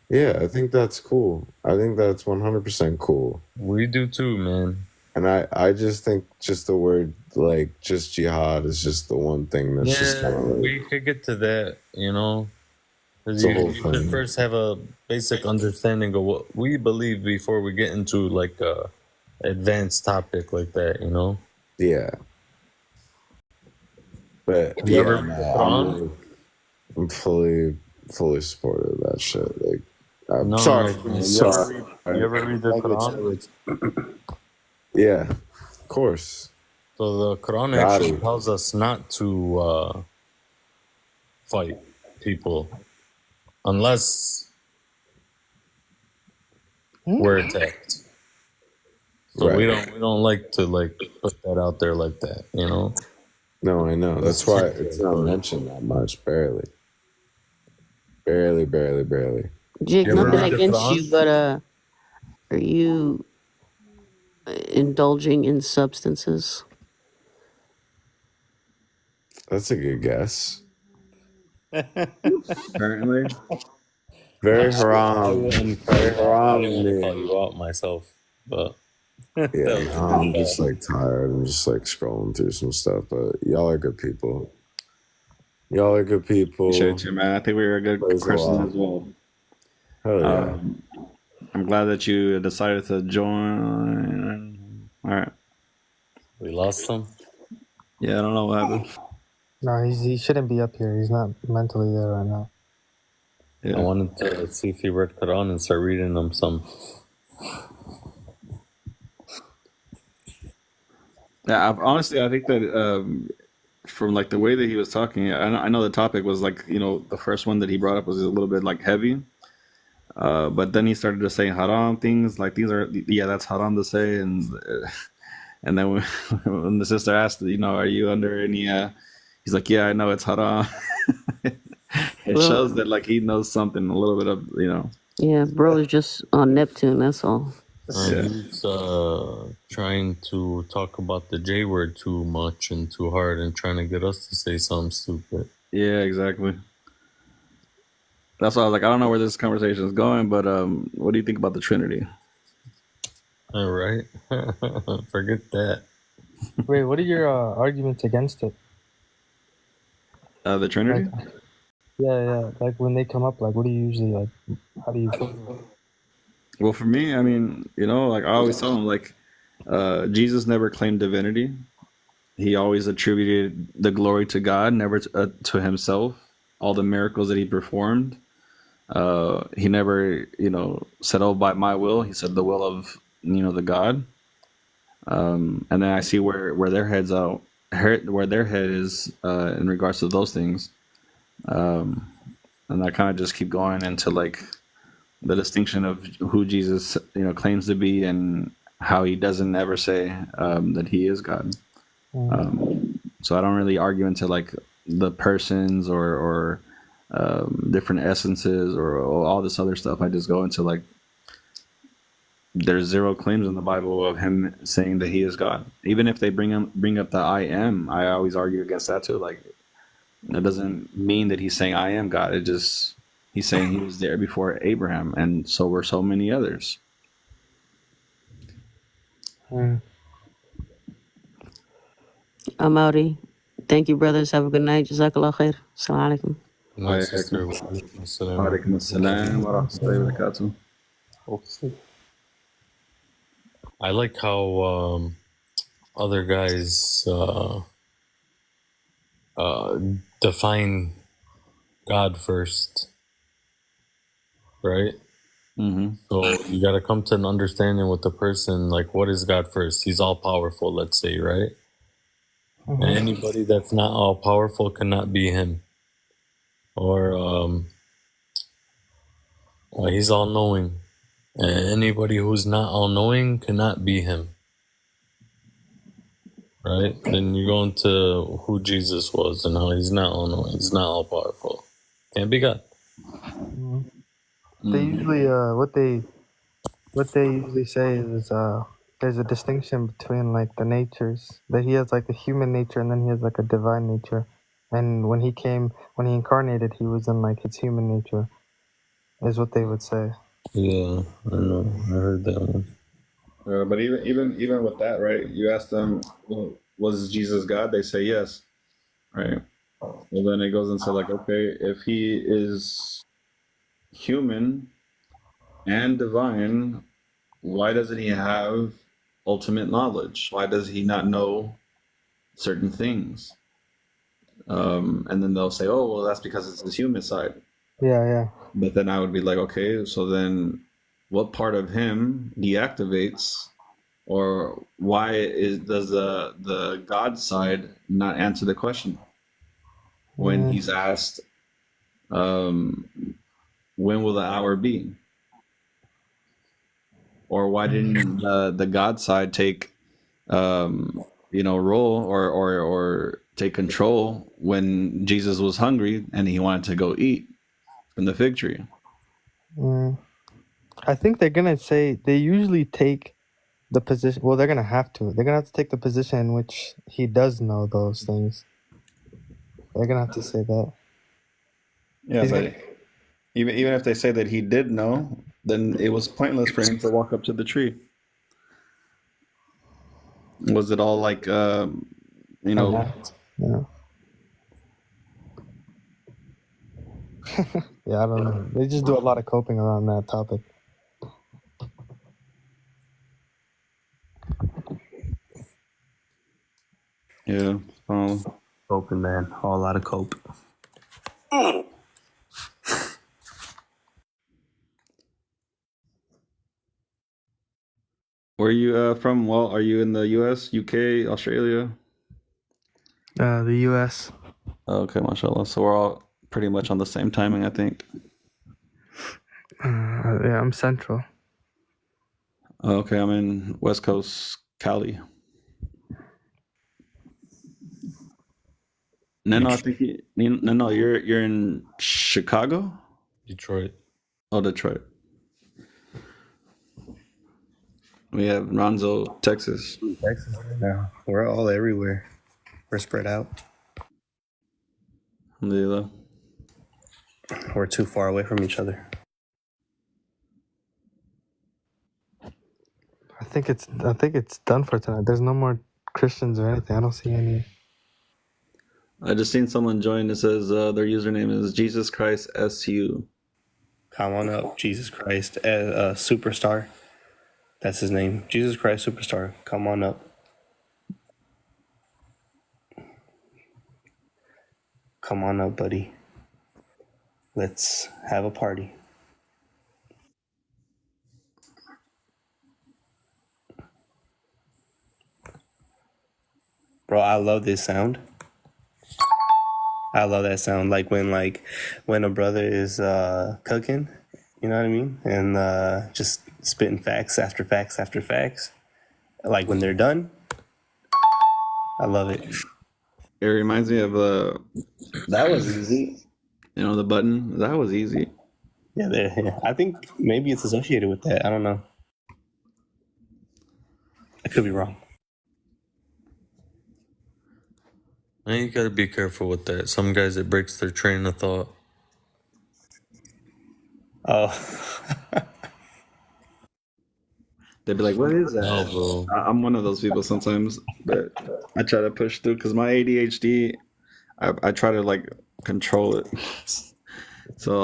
Yeah, I think that's cool. I think that's 100% cool. We do too, man. And I just think just the word, like, just jihad is just the one thing that's just kind of like, We could get to that, you know. 'Cause it's a you whole should thing. first have a basic understanding of what we believe before we get into like a advanced topic like that, you know. Yeah. But Have you ever yeah, read the no, Quran? I'm fully supportive of that shit. Like, I'm No, sorry. no. I'm You ever sorry. you ever read the Quran? Yeah, of course. So the Quran Got actually it. tells us not to fight people unless we're attacked. So we Right. don't like to like put that out there like that, you know. No, I know. That's It's why true it's not territory. mentioned that much. Barely. Barely. Jake, You ever nothing read the against you, Quran? but are you indulging in substances? That's a good guess. Apparently. Very I haram. wouldn't call Very you out. I haram didn't to want to call me. you out myself, but that Yeah, was no, pretty I'm just bad. like tired. I'm just like scrolling through some stuff, but y'all are good people. Y'all are good people. Appreciate you, man. I think we were good Praise Christians Allah. as well. Hell yeah. I'm glad that you decided to join. All right. We lost him. Yeah, I don't know what happened. No, he shouldn't be up here. He's not mentally there right now. I wanted to see if he read Quran and start reading them some. Yeah, honestly, I think that from like the way that he was talking, I know the topic was like, you know, the first one that he brought up was a little bit like heavy. But then he started to say haram things like these are, yeah, that's haram to say. And then when the sister asked, you know, are you under any, he's like, yeah, I know it's haram. It Well, shows that like he knows something, a little bit of, you know. yeah, bro is just on Neptune, that's all. He's trying to talk about the J word too much and too hard and trying to get us to say something stupid. Yeah, exactly. That's why I was like, I don't know where this conversation is going, but what do you think about the Trinity? All right. Forget that. Wait, what are your arguments against it? The Trinity? Like, yeah. Like when they come up, like what do you usually like? How do you feel? Well, for me, I mean, you know, like I always tell him, like, Jesus never claimed divinity. He always attributed the glory to God, never to himself. All the miracles that he performed, he never, you know, said, "Oh, by my will." He said, "The will of, you know, the God." And then I see where their heads out, where their head is in regards to those things, and I kind of just keep going into like the distinction of who Jesus, you know, claims to be and how he doesn't ever say that he is God. So I don't really argue into like the persons or different essences or all this other stuff. I just go into like there's zero claims in the Bible of him saying that he is God. Even if they bring up the I am, I always argue against that too. Like that doesn't mean that he's saying I am God. It just he's saying he was there before Abraham, and so were so many others. I'm outie. Thank you, brothers. Have a good night. Jazakallah khair. Assalamu alaikum. My sister. Walaikum assalam. Alaikum assalam wa rahmatullahi wa barakatuh. I like how other guys define God first, right? Mm-hmm. So you got to come to an understanding with the person, like what is God first? He's all powerful, let's say, right? And anybody that's not all powerful cannot be him. Or he's all knowing. And anybody who's not all knowing cannot be him. Right? Then you go into who Jesus was and how he's not all knowing, he's not all powerful. Can't be God. They usually what they usually say is there's a distinction between like the natures, that he has like a human nature and then he has like a divine nature. And when he incarnated, he was in like his human nature. is what they would say. Yeah, I know. I heard that one. But even with that, right? You ask them, well, was Jesus God? They say yes, right? Well, then it goes into like, okay, if he is human and divine, why doesn't he have ultimate knowledge? Why does he not know certain things? And then they'll say, oh, well, that's because it's his human side. Yeah, yeah. But then I would be like, okay, so then what part of him deactivates, or why does the God side not answer the question when Mm. he's asked, um, when will the hour be? Or why didn't the God side take role or take control when Jesus was hungry and he wanted to go eat from the fig tree? Mm. I think they're gonna say they usually take the position. Well, they're gonna have to. They're gonna have to take the position in which he does know those things. They're gonna have to say that. Yeah, He's but gonna. even if they say that he did know, then it was pointless for him to walk up to the tree. Was it all like Yeah. Yeah, I don't know. They just do a lot of coping around that topic. yeah, Coping, man. A lot of cope. where are you from? Well, are you in the US, UK, Australia? The U.S. Okay, mashallah. So we're all pretty much on the same timing, I think. Yeah, I'm Central. Okay, I'm in West Coast, Cali. No, I think no, you're in Chicago? Detroit. Oh, Detroit. We have Ronzo, Texas. Texas right now. We're all everywhere. We're spread out. Alhamdulillah. We're too far away from each other. I think it's done for tonight. There's no more Christians or anything. I don't see any. I just seen someone join. It says their username is Jesus Christ SU. Come on up, Jesus Christ, Superstar. That's his name, Jesus Christ Superstar. Come on up. Come on up, buddy. Let's have a party. Bro, I love this sound. I love that sound. Like when a brother is cooking, you know what I mean? And just spitting facts after facts after facts. Like when they're done, I love it. It reminds me of That was easy. the button. That was easy. Yeah, I think maybe it's associated with that. I don't know. I could be wrong. And you gotta be careful with that. Some guys, it breaks their train of thought. Oh, They'd be like, "What is No, that?" bro. I'm one of those people sometimes, but I try to push through because my ADHD. I try to like control it. So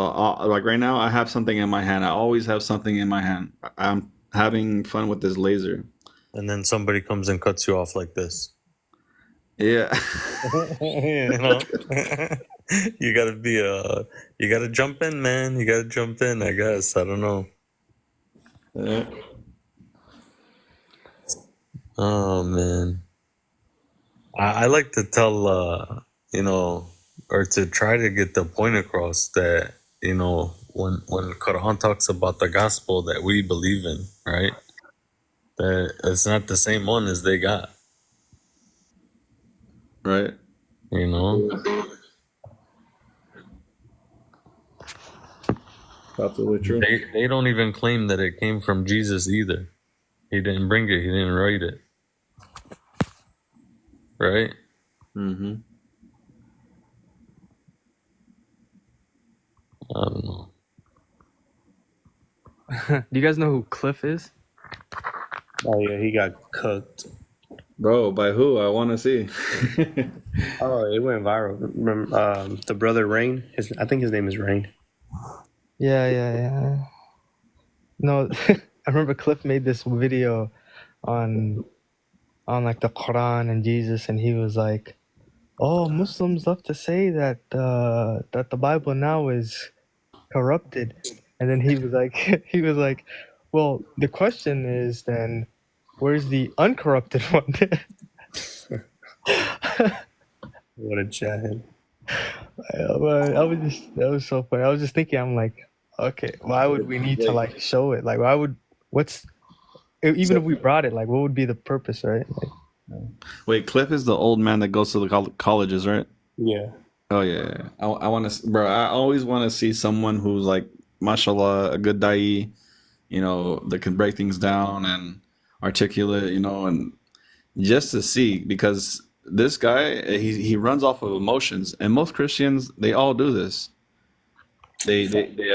like right now, I have something in my hand. I always have something in my hand. I'm having fun with this laser. And then somebody comes and cuts you off like this. Yeah. You know? You gotta be you gotta jump in, man. You gotta jump in, I guess. I don't know. Oh man. I like to tell or to try to get the point across that, when Quran talks about the gospel that we believe in, right? That it's not the same one as they got. Right. You know? Absolutely true. They don't even claim that it came from Jesus either. He didn't bring it, he didn't write it. Right? Mm-hmm. I don't know. Do you guys know who Cliff is? Oh yeah, he got cooked. Bro, by who? I want to see. Oh, it went viral. Remember, the brother Rain. I think his name is Rain. Yeah. No, I remember Cliff made this video on like the Quran and Jesus, and he was like, "Oh, Muslims love to say that that the Bible now is corrupted," and then he was like, he was like, "Well, the question is then, where's the uncorrupted one?" What a jahil. I was just that was so funny. I was just thinking, I'm like, okay, why would we need to like show it? Like, why would even if we brought it, like, what would be the purpose, right? Like, Wait, Cliff is the old man that goes to the colleges, right? Yeah. Oh yeah. I want to, bro. I always want to see someone who's like, mashallah, a good da'i, that can break things down and articulate, and just to see, because this guy, he runs off of emotions, and most Christians, they all do this. They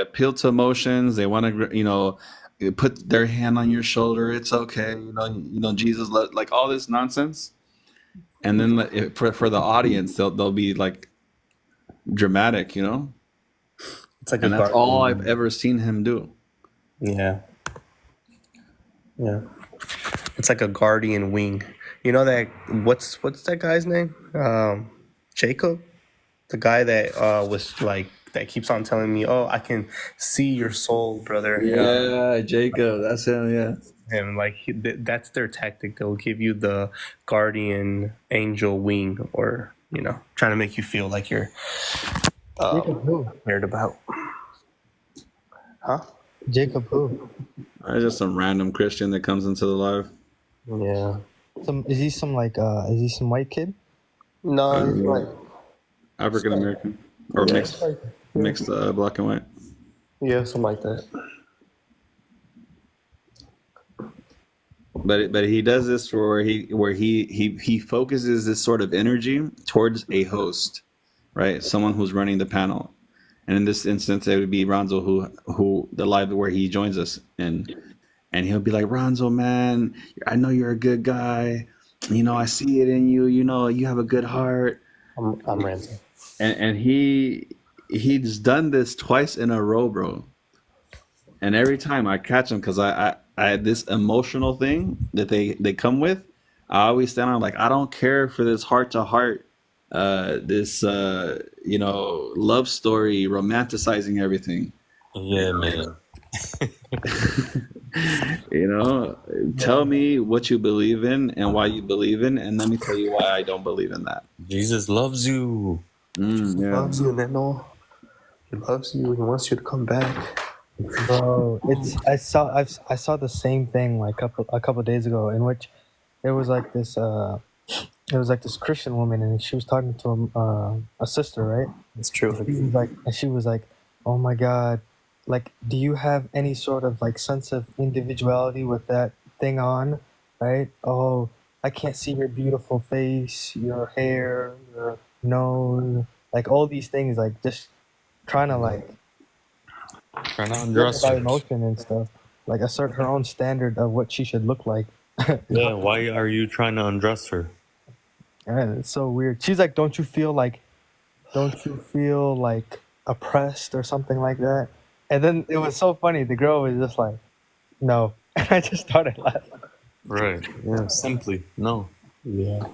appeal to emotions. They want to, put their hand on your shoulder. It's okay, Jesus, like all this nonsense. And then for the audience, they'll be like dramatic, It's like and a that's guardian. all I've ever seen him do. Yeah. It's like a guardian wing. You know that what's that guy's name? Jacob, the guy that was like that keeps on telling me, "Oh, I can see your soul, brother." Yeah, Jacob, that's him. Yeah. And like that's their tactic. They'll give you the guardian angel wing, or trying to make you feel like you're Jacob who? cared about. Huh? Jacob who? It's just some random Christian that comes into the live. Yeah. Is he some white kid? No, he's like African American or Yeah. mixed black and white. Yeah, something like that. But he does this where he focuses this sort of energy towards a host, right? Someone who's running the panel, and in this instance, it would be Ronzo who the live where he joins us, and he'll be like, Ronzo, man, I know you're a good guy. I see it in you. You have a good heart. I'm ranting. And he's done this twice in a row, bro. And every time I catch him, because I had this emotional thing that they come with, I always stand on like, I don't care for this heart to heart, this love story, romanticizing everything. Yeah, man. Tell me what you believe in and why you believe in, and let me tell you why I don't believe in that. Jesus loves you. He loves you, Neno. He loves you. He wants you to come back. Bro, I saw the same thing like a couple days ago, in which it was like this Christian woman, and she was talking to a sister, right? It's true. She was like, "Oh my God, like, do you have any sort of like sense of individuality with that thing on, right? Oh, I can't see your beautiful face, your hair, your nose, like all these things, like just trying to undress by her. emotion and stuff, like assert her own standard of what she should look like." Yeah, why are you trying to undress her? Yeah, it's so weird. She's like, don't you feel like oppressed or something like that? And then it was so funny. The girl was just like, no. And I just started laughing. Right. Yeah, simply no. Yeah.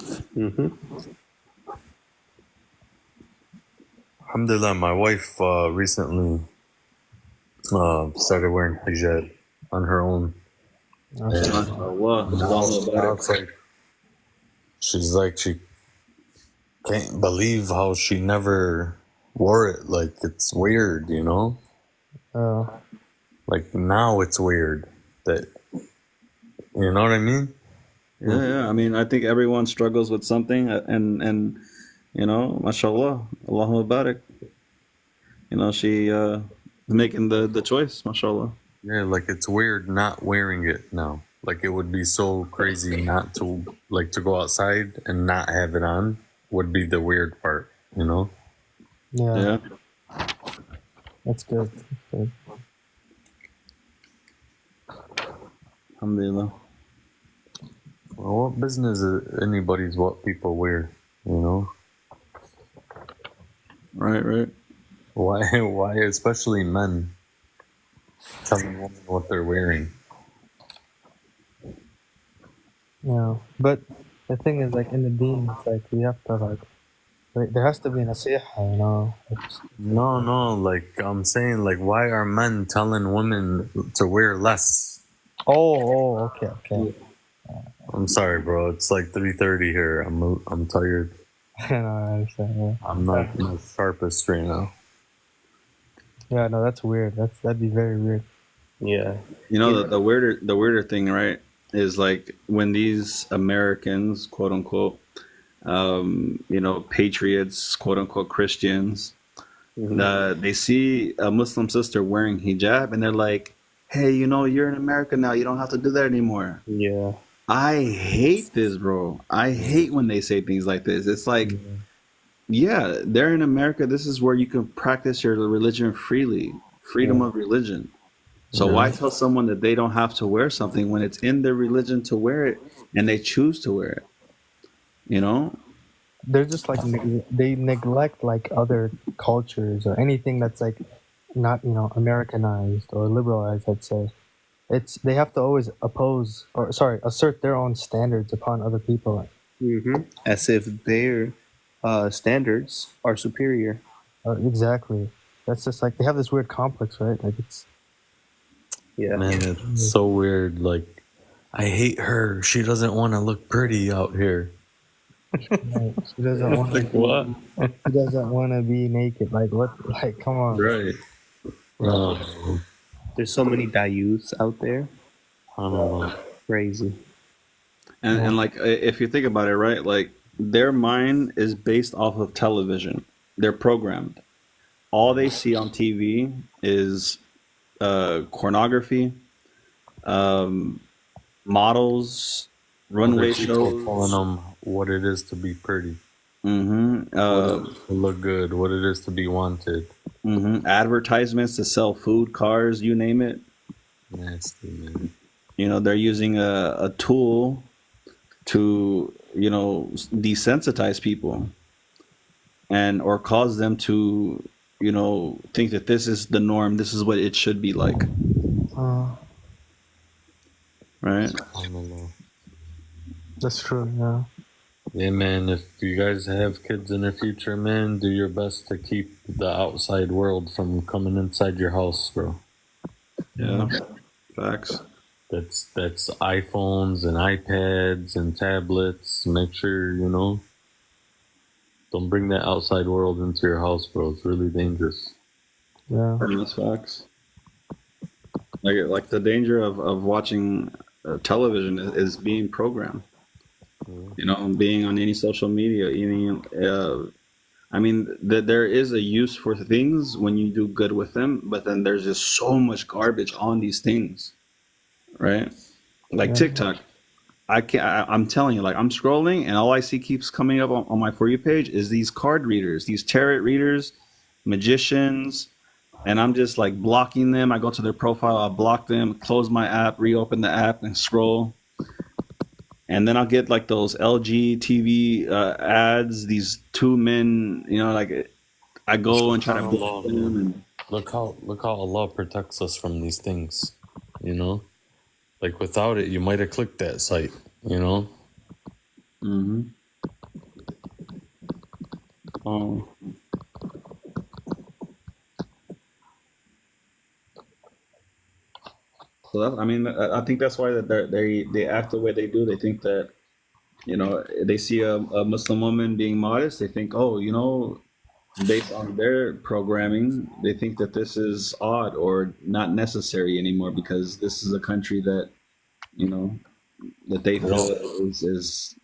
Alhamdulillah, my wife recently started wearing hijab on her own. Now it's like, she's like, she can't believe how she never wore it. Like, it's weird, Like, now it's weird that, you know what I mean? Yeah. I mean, I think everyone struggles with something, and mashallah, Allahu Barak. She making the choice, mashallah. Yeah, like, it's weird not wearing it now. Like, it would be so crazy not to, like, to go outside and not have it on would be the weird part, Yeah. That's good. Alhamdulillah. Well, what business is anybody's what people wear, you know? Right. Why especially men telling women what they're wearing? Yeah, but the thing is, like in the deen, it's like we have to there has to be a nasiha, you know. No, like I'm saying, like why are men telling women to wear less? Okay. I'm sorry, bro. It's like 3:30 here. I'm tired. No, I understand. Yeah. I'm not my sharpest right now. Yeah, no, that's weird. That'd be very weird. Yeah. You know, the weirder thing, right, is like when these Americans, quote unquote, you know, patriots, quote unquote Christians, they see a Muslim sister wearing hijab and they're like, hey, you know, you're in America now. You don't have to do that anymore. Yeah. I hate this, bro. I hate when they say things like this. It's like, yeah, they're in America. This is where you can practice your religion freely, freedom of religion. So why tell someone that they don't have to wear something when it's in their religion to wear it and they choose to wear it? You know? They're just like they neglect like other cultures or anything that's like not, you know, Americanized or liberalized, I'd say. It's they have to always assert their own standards upon other people. As if their standards are superior. Exactly. That's just like they have this weird complex, right? Like it's Man, it's so weird. Like, I hate her. She doesn't want to look pretty out here. right. She doesn't want Like what? She doesn't want to be naked. Like what? Like come on. Right. There's so many dayus out there. I don't know. Crazy. And like, if you think about it, right, like their mind is based off of television. They're programmed. All they see on TV is pornography, models, runway shows, telling them what it is to be pretty, to look good, what it is to be wanted. Advertisements to sell food, cars, you name it. Nasty, man. You know, they're using a tool to, you know, desensitize people and or cause them to, you know, think that this is the norm, this is what it should be like. Right? I don't know. That's true, yeah. Yeah, man, if you guys have kids in the future, man, do your best to keep the outside world from coming inside your house, bro. Yeah. Facts. That's iPhones and iPads and tablets. Make sure, you know, don't bring that outside world into your house, bro. It's really dangerous. Yeah. That's facts. Like the danger of watching television is being programmed. You know, being on any social media, I mean, there is a use for things when you do good with them, but then there's just so much garbage on these things, right? Like TikTok. I'm telling you, like I'm scrolling and all I see keeps coming up on my For You page is these card readers, these tarot readers, magicians, and I'm just like blocking them. I go to their profile, I block them, close my app, reopen the app and scroll. And then I'll get like those LG TV ads, these two men, you know, like I go and try to block them. And look how Allah protects us from these things, you know? Like without it, you might have clicked that site, you know? Oh. So that, I mean, I think that's why that they act the way they do. They think that, you know, they see a Muslim woman being modest. They think, oh, you know, based on their programming, they think that this is odd or not necessary anymore because this is a country that, you know, that they feel is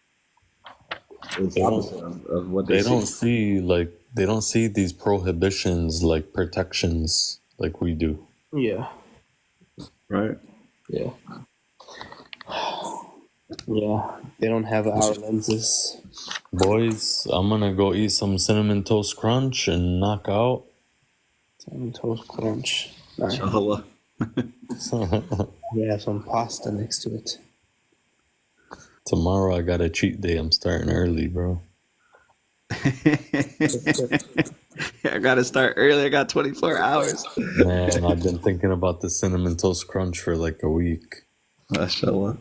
opposite of what they see. They don't see these prohibitions like protections like we do. Yeah. Right. Yeah. Yeah. They don't have our lenses. Boys, I'm gonna go eat some cinnamon toast crunch and knock out. Cinnamon toast crunch. All right. Inshallah. We have some pasta next to it. Tomorrow I got a cheat day. I'm starting early, bro. I gotta start early. I got 24 hours. Man, I've been thinking about the cinnamon toast crunch for like a week. MashaAllah.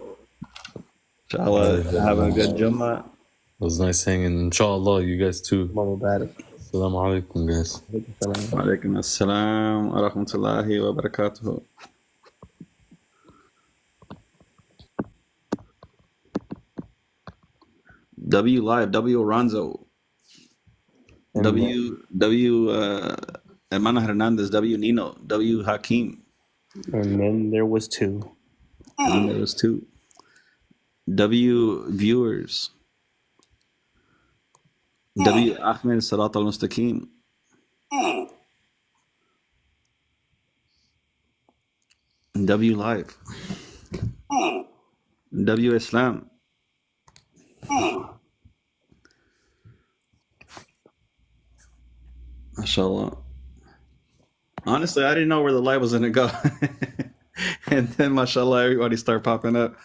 Other Inshallah, than have a good that, Jummah. it was nice hanging. Inshallah, you guys too. Mama Barak. Assalamu alaikum, guys. Wa alaikum assalam wa rahmatullahi wa barakatuhu. W Live, W Ronzo, W Hermano Hernandez, W Nino, W Hakeem. And then there was two. And then there was two. W Viewers. W Ahmed Salat al Mustaqim. W Live. W Islam. MashaAllah. Honestly, I didn't know where the light was gonna go. And then mashallah, everybody started popping up.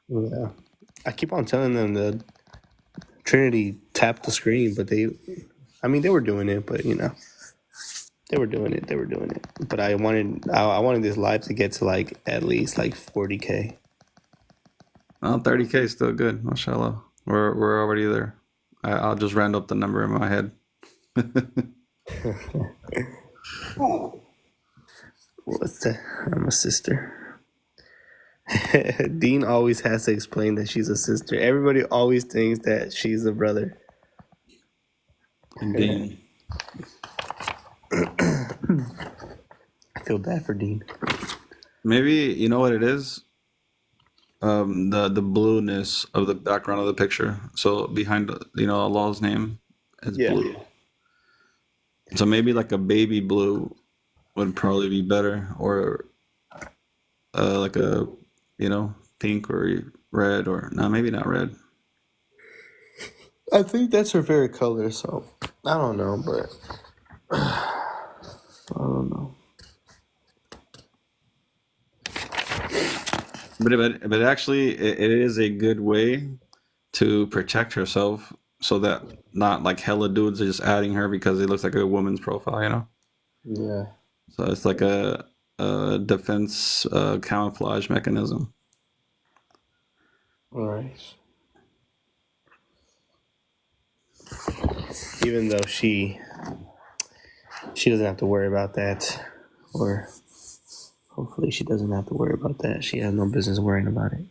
Yeah. I keep on telling them that Trinity tapped the screen, but they were doing it, but they were doing it. But I wanted this live to get to like at least like 40K. Well, 30K is still good, mashallah. We're already there. I'll just round up the number in my head. What's that? I'm a sister. Dean always has to explain that she's a sister. Everybody always thinks that she's a brother. Dean. I feel bad for Dean. Maybe you know what it is? The blueness of the background of the picture. So behind Allah's name is blue. So maybe like a baby blue would probably be better, or like a pink or red, or no, maybe not red. I think that's her favorite color, so I don't know, but I don't know. But actually, it is a good way to protect herself, so that not like hella dudes are just adding her because it looks like a woman's profile, Yeah. So it's like a defense camouflage mechanism. All right. Even though she doesn't have to worry about that, or hopefully she doesn't have to worry about that. She has no business worrying about it.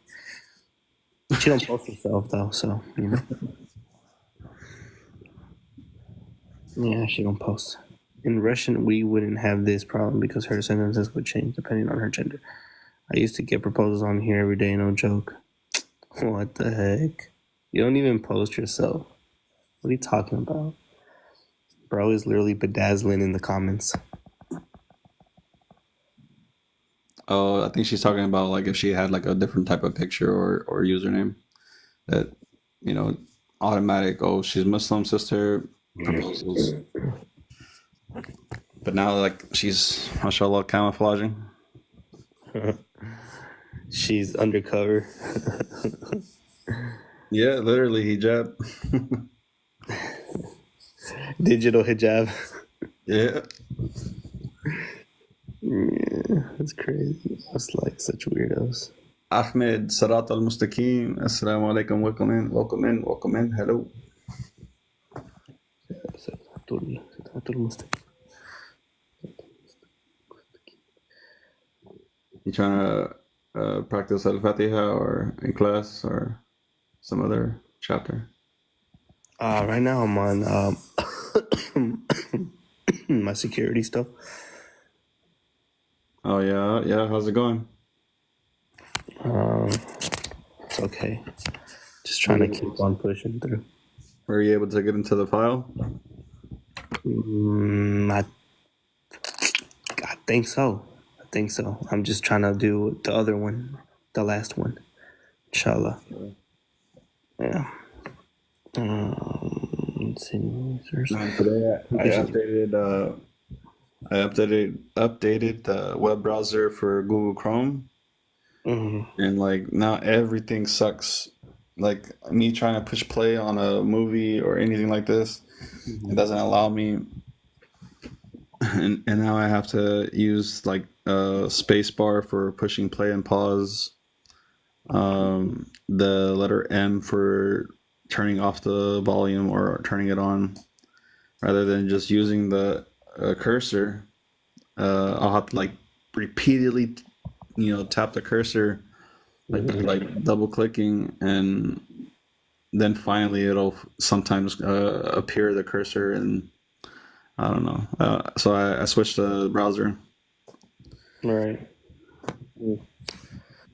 She don't post herself though, so yeah, she don't post. In Russian, we wouldn't have this problem because her sentences would change depending on her gender. I used to get proposals on here every day, no joke. What the heck? You don't even post yourself. What are you talking about? Bro is literally bedazzling in the comments. Oh, I think she's talking about like if she had like a different type of picture or username that, automatic. Oh, she's Muslim sister proposals. But now like she's mashallah camouflaging. She's undercover. Yeah, literally hijab. Digital hijab. Yeah. Yeah, that's crazy. That's like such weirdos. Ahmed Sarat al Mustaqim. Assalamu alaikum. Welcome in. Hello. You trying to practice Al Fatiha or in class or some other chapter? Right now I'm on my security stuff. Oh yeah. How's it going? It's okay. Just trying to keep on pushing through. Were you able to get into the file? I think so. I'm just trying to do the other one, the last one. Inshallah. Yeah. Let's see. Today I updated I updated the web browser for Google Chrome, and like now everything sucks. Like me trying to push play on a movie or anything like this, it doesn't allow me. And now I have to use like a space bar for pushing play and pause. The letter M for turning off the volume or turning it on, rather than just using the cursor. I'll have to like repeatedly, tap the cursor, like double clicking, and then finally it'll sometimes appear the cursor, and I don't know. So I switched the browser. Right.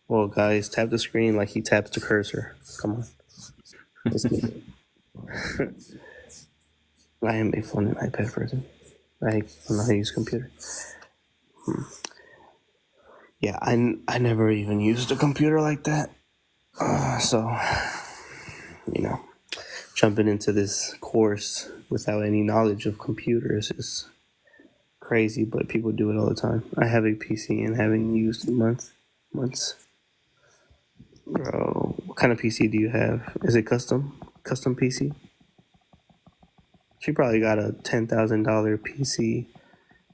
Well, guys, tap the screen like he taps the cursor. Come on. Let's get it. I am a phone and iPad person. I don't know how to use a computer. Yeah, I never even used a computer like that. So, jumping into this course without any knowledge of computers is crazy, but people do it all the time. I have a PC and haven't used in months. Bro, what kind of PC do you have? Is it custom? Custom PC? She probably got a $10,000 PC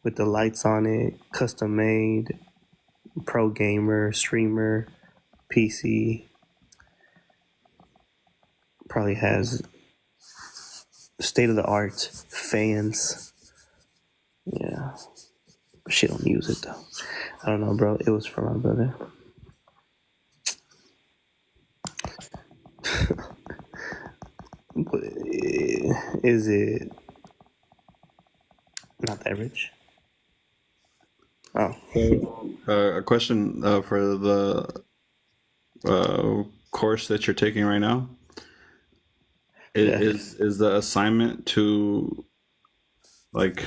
with the lights on it, custom made, pro gamer, streamer, PC. Probably has state of the art fans. Yeah. She don't use it though. I don't know, bro. It was for my brother. Is it not that rich? Oh. A question for the course that you're taking right now. Is the assignment to like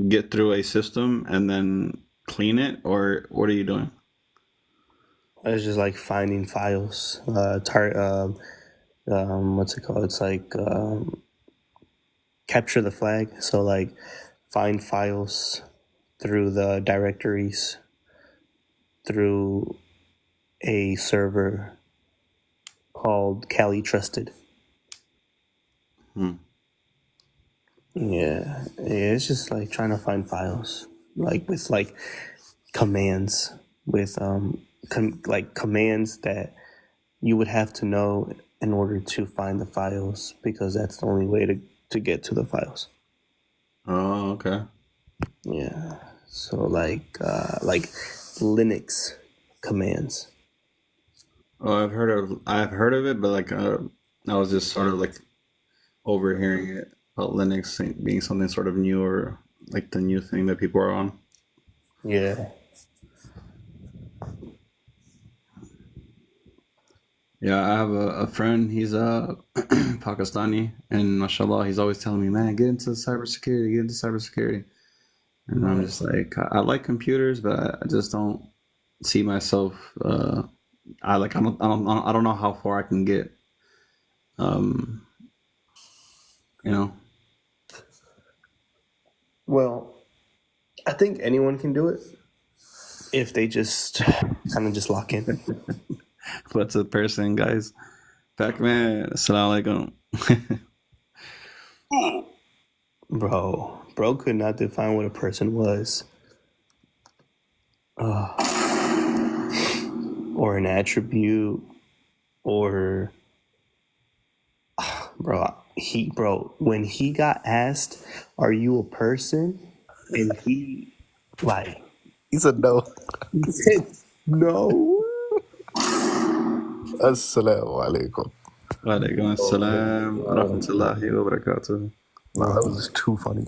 get through a system and then clean it, or what are you doing? It's just like finding files. What's it called? It's like capture the flag. So like find files through the directories through a server called Kali Trusted. Yeah, it's just like trying to find files, like with like commands, with like commands that you would have to know in order to find the files, because that's the only way to get to the files. Oh, okay. Yeah. So like Linux commands. Oh, I've heard of it, but like I was just sort of like overhearing it about Linux being something sort of new, or like the new thing that people are on. Yeah. Yeah, I have a friend. He's Pakistani, and mashallah, he's always telling me, "Man, get into cybersecurity, get into cybersecurity." And I'm just like, I like computers, but I just don't see myself. I don't know how far I can get. You know. Well, I think anyone can do it if they just kind of just lock in. What's a person, guys? Pakman, assalamu alaikum. Bro could not define what a person was. Or an attribute, or when he got asked, "Are you a person?" and he said no. he said no. Assalamu alaikum. Walaikum assalam wa rahmatullahi wa barakatuh. Wow, that was too funny.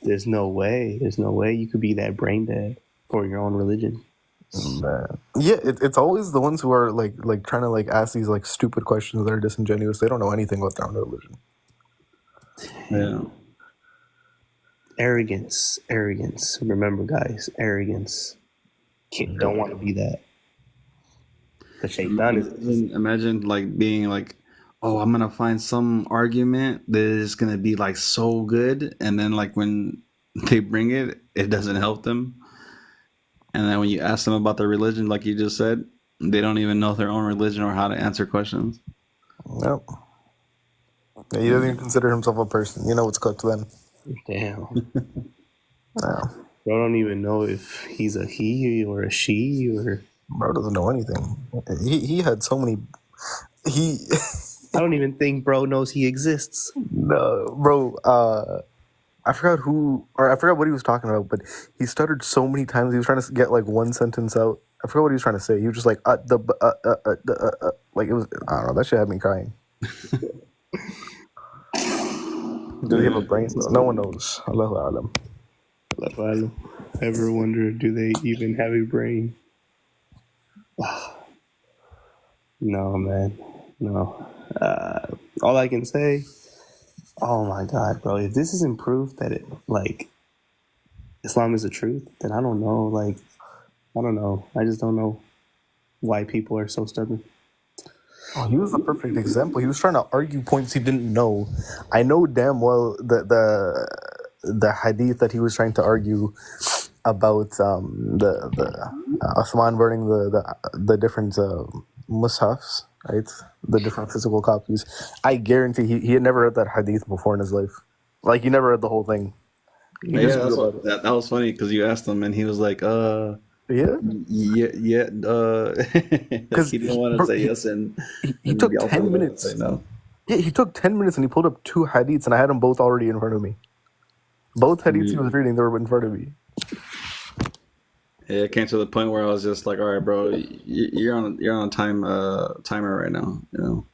There's no way you could be that brain dead for your own religion. Man. Yeah, it's always the ones who are like trying to like ask these like stupid questions that are disingenuous. They don't know anything about their own religion. Yeah. Arrogance. Remember, guys, arrogance. Don't want to be that. The shaitan is. Imagine like being like, oh, I'm gonna find some argument that is gonna be like so good, and then like when they bring it, it doesn't help them. And then when you ask them about their religion, like you just said, they don't even know their own religion or how to answer questions. Nope. Yeah, he doesn't even consider himself a person. You know what's cooked then. Damn. Yeah. I don't even know if he's a he or a she or. Bro doesn't know anything. He had so many. He. I don't even think bro knows he exists. No, bro. I forgot who, or I forgot what he was talking about, but he stuttered so many times. He was trying to get like one sentence out. I forgot what he was trying to say. He was just like like it was. I don't know. That shit had me crying. Do they have a brain? No one knows. Allahu Alam. Ever wonder, do they even have a brain? No, man. No. All I can say, oh my God, bro, if this isn't proof that it, like, Islam is the truth, then I don't know. Like, I don't know. I just don't know why people are so stubborn. Oh, he was the perfect example. He was trying to argue points he didn't know. I know damn well the hadith that he was trying to argue about the Uthman burning the different mushafs, right? The different physical copies. I guarantee he had never read that hadith before in his life. Like he never read the whole thing. He just knew about it. That was funny because you asked him and he was like, Yeah, because he didn't want to say yes, and he took 10 minutes. No. Yeah, he took 10 minutes and he pulled up two hadiths, and I had them both already in front of me. Both hadiths he was reading, they were in front of me. Yeah, it came to the point where I was just like, all right, bro, you're on a timer right now, you know.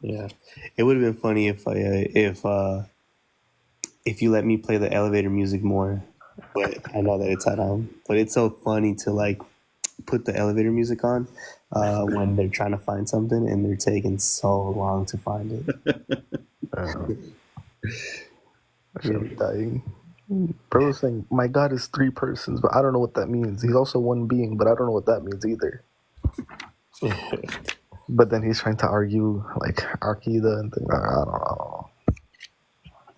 Yeah, it would have been funny if you let me play the elevator music more, but I know that it's haram. But it's so funny to like put the elevator music on when they're trying to find something and they're taking so long to find it. I should be dying. Bro was saying, my God is three persons, but I don't know what that means. He's also one being, but I don't know what that means either. But then he's trying to argue like Aqidah and things. I don't know.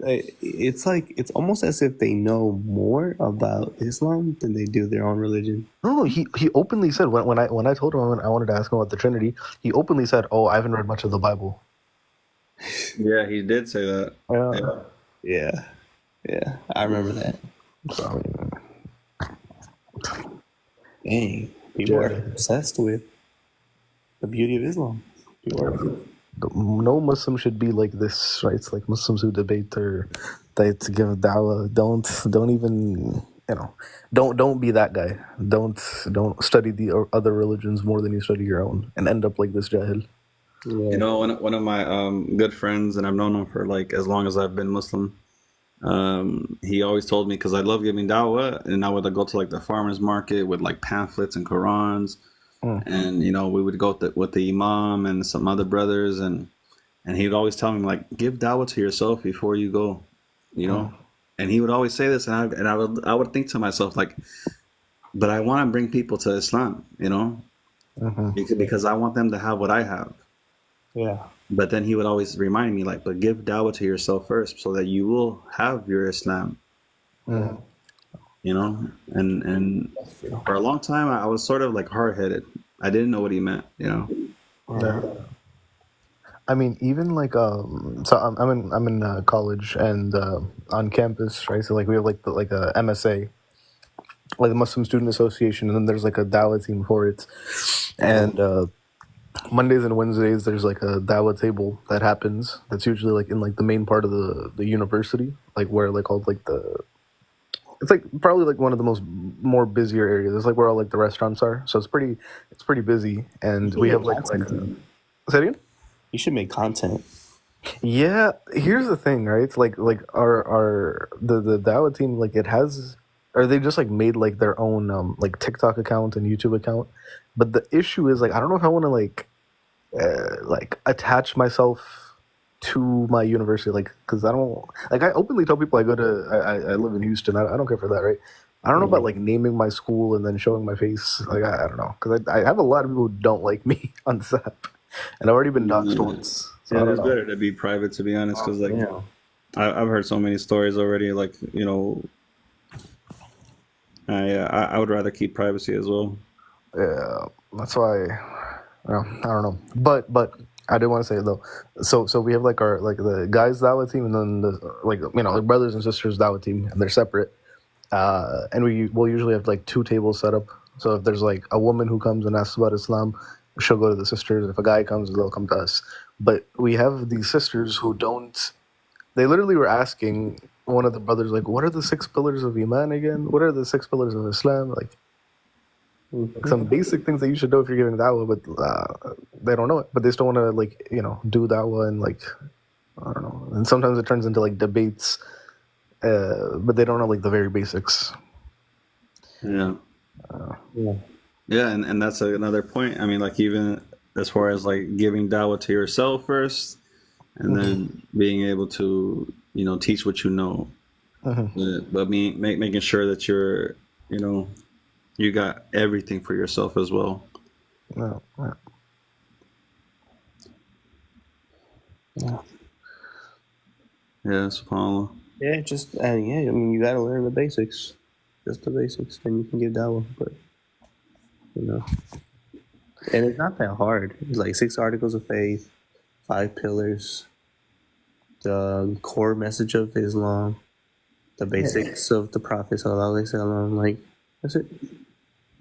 It's like it's almost as if they know more about Islam than they do their own religion. No. He openly said when I told him I wanted to ask him about the Trinity, he openly said, "Oh, I haven't read much of the Bible." Yeah, he did say that. Yeah, I remember that. So, dang, people are obsessed with the beauty of Islam. No Muslim should be like this, right? It's like Muslims who debate or they to give dawah. Don't even don't be that guy. Don't study the other religions more than you study your own and end up like this jahil. You know, one of my good friends, and I've known him for like as long as I've been Muslim. He always told me, because I love giving dawah, and I would go to like the farmers market with like pamphlets and Qurans, and you know we would go with the imam and some other brothers, and he would always tell me like, give dawah to yourself before you go, you know. And he would always say this, and I would think to myself like, but I want to bring people to Islam, you know, because I want them to have what I have. Yeah. But then he would always remind me like, but give dawah to yourself first so that you will have your Islam. You know, and for a long time I was sort of like hard-headed. I didn't know what he meant, you know. I mean, even like so I'm in college and on campus, right? So like we have like a MSA, like the Muslim Student Association, and then there's like a dawah team for it, and Mondays and Wednesdays there's like a dawah table that happens. That's usually like in like the main part of the university, like where like all like it's like probably like one of the more busier areas. It's like where all like the restaurants are, so it's pretty busy, and we have like say it again? You should make content. Yeah, here's the thing, right? It's like our the Dawah team, like it has, or they just like made like their own like TikTok account and YouTube account. But the issue is like I don't know if I want to like attach myself to my university, like because I don't like I openly tell people I live in Houston. I don't care for that, right? I don't know about like naming my school and then showing my face. Like I don't know, because I have a lot of people who don't like me on this app. And I've already been doxxed once. So Yeah, it's better to be private, to be honest, because like I've heard so many stories already. Like, I would rather keep privacy as well. Yeah, that's why. I don't know, but I do want to say though. So we have like our like the guys Dawa team, and then the like the brothers and sisters Dawa team, and they're separate. And will usually have like two tables set up. So if there's like a woman who comes and asks about Islam, she'll go to the sisters. If a guy comes, they'll come to us. But we have these sisters who don't. They literally were asking one of the brothers like, "What are the 6 pillars of Iman again? What are the 6 pillars of Islam?" Like some basic things that you should know if you're giving dawah, but they don't know it. But they still want to do dawah and like I don't know. And sometimes it turns into like debates, but they don't know like the very basics. Yeah. Yeah, and that's another point. I mean, like even as far as like giving dawah to yourself first, and then being able to teach what you know, but making sure that you're you got everything for yourself as well. Yeah. Yeah, subhanAllah. Yeah, I mean, you gotta learn the basics, just the basics, then you can give dawah. But and it's not that hard. It's like 6 articles of faith, 5 pillars, the core message of Islam, the basics of the Prophet sallallahu alaihi wasallam. Like that's it.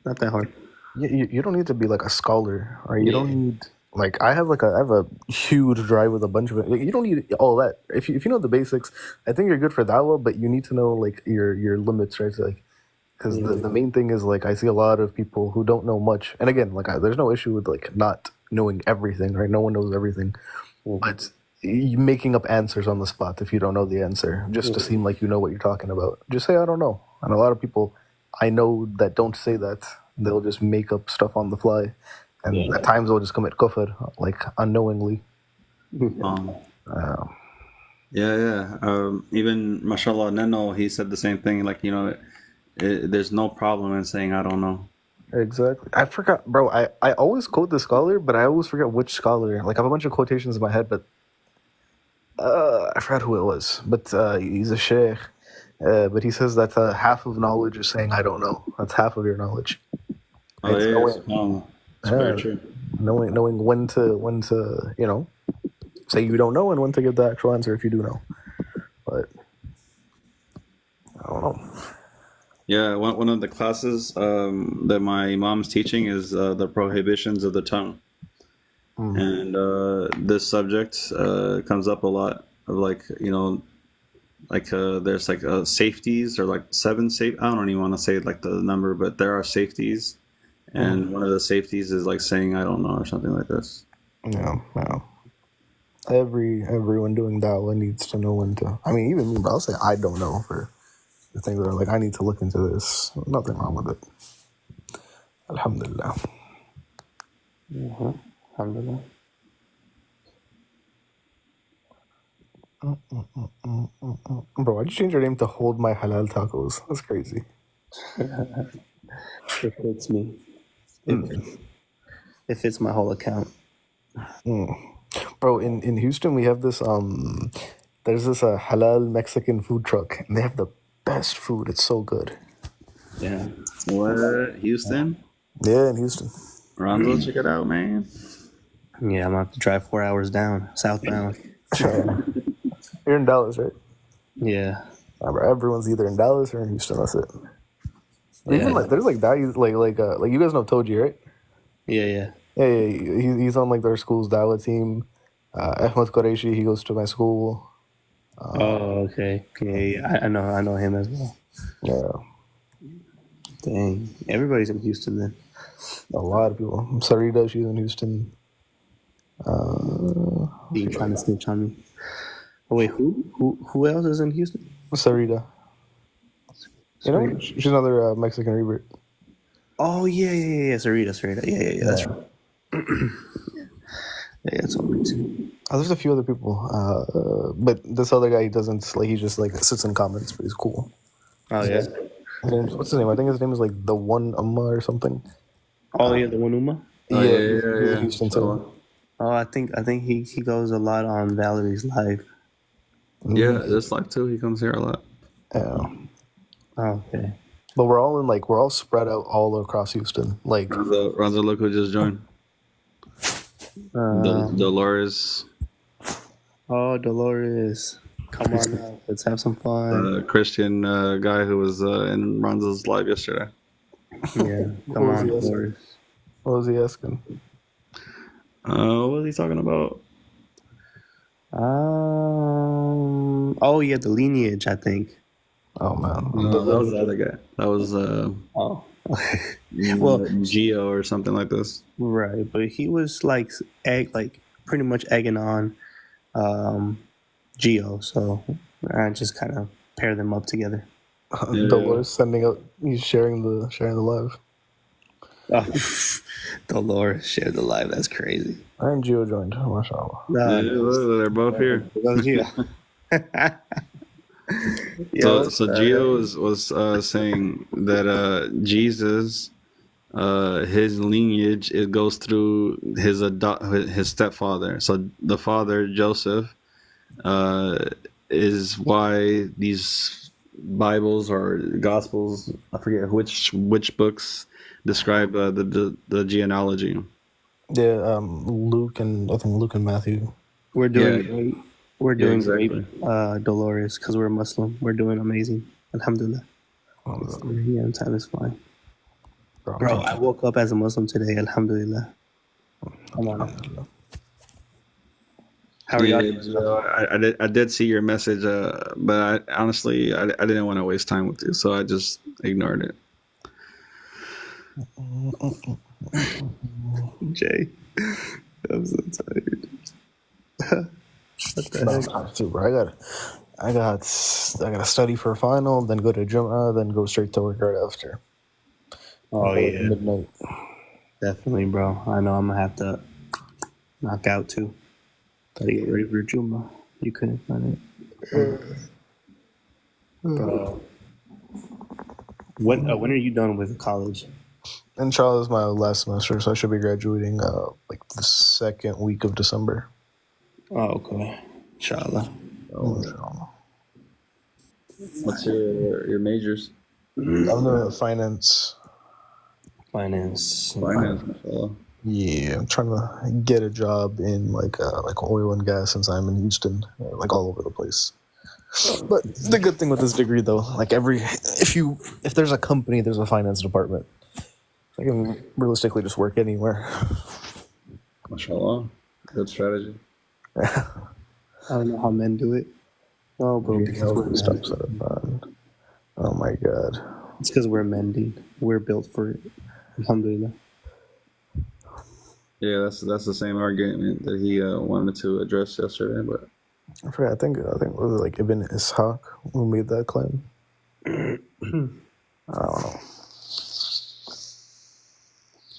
Not that hard. You don't need to be like a scholar, or you don't need like I have a huge drive with a bunch of it. Like, you don't need all that. If you know the basics, I think you're good for dawah. But you need to know like your limits, right? So, like because the main thing is like I see a lot of people who don't know much, and again, like there's no issue with like not knowing everything, right? No one knows everything, but you making up answers on the spot if you don't know the answer, just to seem like you know what you're talking about. Just say I don't know. And a lot of people I know that don't say that. They'll just make up stuff on the fly, and at times they'll just commit kufr like unknowingly. Even mashallah Neno, he said the same thing. Like there's no problem in saying I don't know. Exactly. I forgot, bro. I always quote the scholar, but I always forget which scholar. Like I have a bunch of quotations in my head, but I forgot who it was. But he's a sheikh. But he says that half of knowledge is saying I don't know. That's half of your knowledge. It's very true. Knowing when to say you don't know and when to give the actual answer if you do know. But I don't know. Yeah, one of the classes that my mom's teaching is the prohibitions of the tongue, and this subject comes up a lot of there's like safeties or like 7 safe. I don't even want to say like the number, but there are safeties, and one of the safeties is like saying I don't know or something like this. Yeah. Everyone doing dawah needs to know when to. I mean, even me, but I'll say I don't know for the things that are like I need to look into this. Nothing wrong with it. Alhamdulillah. Alhamdulillah. Bro, why'd you change your name to Hold My Halal Tacos? That's crazy. It fits me. It fits my whole account. Bro, in Houston we have this there's this halal Mexican food truck, and they have the best food. It's so good. Yeah. What? Houston? Yeah, in Houston. Ronzo, check it out, man. Yeah, I'm gonna have to drive 4 hours down southbound. You're in Dallas, right? Yeah. Everyone's either in Dallas or in Houston. That's it. Even like there's like that like you guys know Toji, right? Yeah. He's on like their school's Dawa team. Ahmed Qureshi, he goes to my school. Okay. Yeah, I know him as well. Yeah. Dang. Everybody's in Houston then. A lot of people. Sarita, she's in Houston. Being trying to snitch on me. Oh, wait, who else is in Houston? Sarita. You know, she's another Mexican revert. Oh yeah. Sarita. Yeah. That's right. Yeah, that's amazing. There's a few other people, but this other guy, he doesn't like. He just like sits in comments, but he's cool. Oh yeah. What's his name? I think his name is like the One Ummah or something. Oh yeah, the One Ummah. Yeah, Houston too. Oh, I think he goes a lot on Valerie's live. Yeah, this life too. He comes here a lot. Yeah. Oh, okay. But we're all spread out all across Houston. Like, Ronzo, look who just joined. Dolores. Oh, Dolores. Come on out. Let's have some fun. Christian guy who was in Ronzo's live yesterday. Yeah. Come on, Dolores. What was he asking? What was he talking about? Oh yeah, the lineage, I think. Oh man. No, that was the other guy. That was Oh. well, Geo or something like this. Right, but he was like pretty much egging on Geo, so I just kind of pair them up together. Dolores sending out. He's sharing the live. Oh, Dolores shared the live. That's crazy. And Geo joined. Mashallah. They're both here. So Geo was saying that Jesus, his lineage, it goes through his stepfather. So the father Joseph is why these Bibles or Gospels, I forget which books describe the genealogy. Yeah, Luke and Matthew. We're doing great. We're doing exactly. great, Dolores, because we're Muslim. We're doing amazing. Alhamdulillah. Yeah, time is flying. Bro, I woke up as a Muslim today. Alhamdulillah. Come on. How are you? I did see your message, but honestly, I didn't want to waste time with you, so I just ignored it. Jay, I'm so tired. What the heck? I gotta study for a final, then go to Jum'ah, then go straight to work right after. Oh yeah, midnight. Definitely, bro. I know I'm gonna have to knock out too. Gotta get ready for Juma. You couldn't find it, bro. When are you done with college? Inshallah is my last semester, so I should be graduating like the second week of December. Oh, okay. Inshallah. Inshallah. What's your majors? I'm doing finance. Finance. Yeah, I'm trying to get a job in like oil and gas since I'm in Houston, like all over the place. But the good thing with this degree, though, like if there's a company, there's a finance department. I can realistically just work anywhere. MashaAllah. Good strategy. I don't know how men do it. Oh, bro. Oh my God. It's because we're men, dude. We're built for it. Alhamdulillah. Yeah, that's the same argument that he wanted to address yesterday, but I forgot. I think it was like Ibn Ishaq who made that claim. I don't know.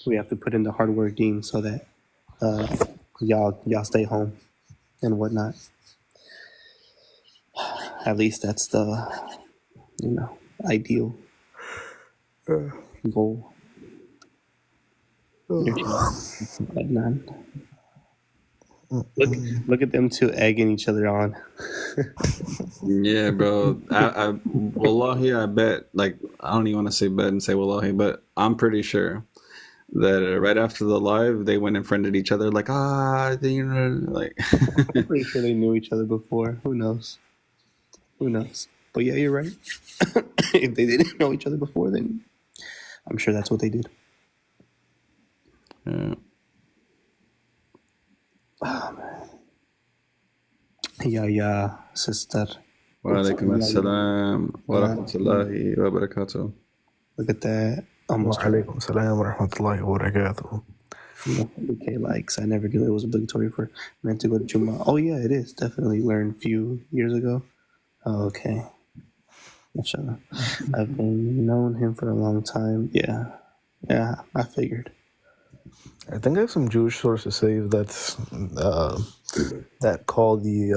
We have to put in the hard work, Dean, so that y'all stay home and whatnot. At least that's the ideal goal. Adnan. Look at them two egging each other on. yeah, bro. Wallahi, I bet. Like, I don't even want to say bet and say wallahi, but I'm pretty sure that right after the live, they went and friended each other. Like, like. I'm pretty sure they knew each other before. Who knows? But yeah, you're right. If they didn't know each other before, then I'm sure that's what they did. Yeah. Oh, man. Yeah, sister. Wa alaikum assalam wa rahmatullahi wa barakatuh. Look at that. Almost. Wa alaikum assalam wa rahmatullahi wa barakatuh. 100K likes. I never knew it was obligatory for men to go to Juma. Oh yeah, it is. Definitely learned a few years ago. Oh, okay. Mashallah. I've been known him for a long time. Yeah, I figured. I think I have some Jewish sources saved that call the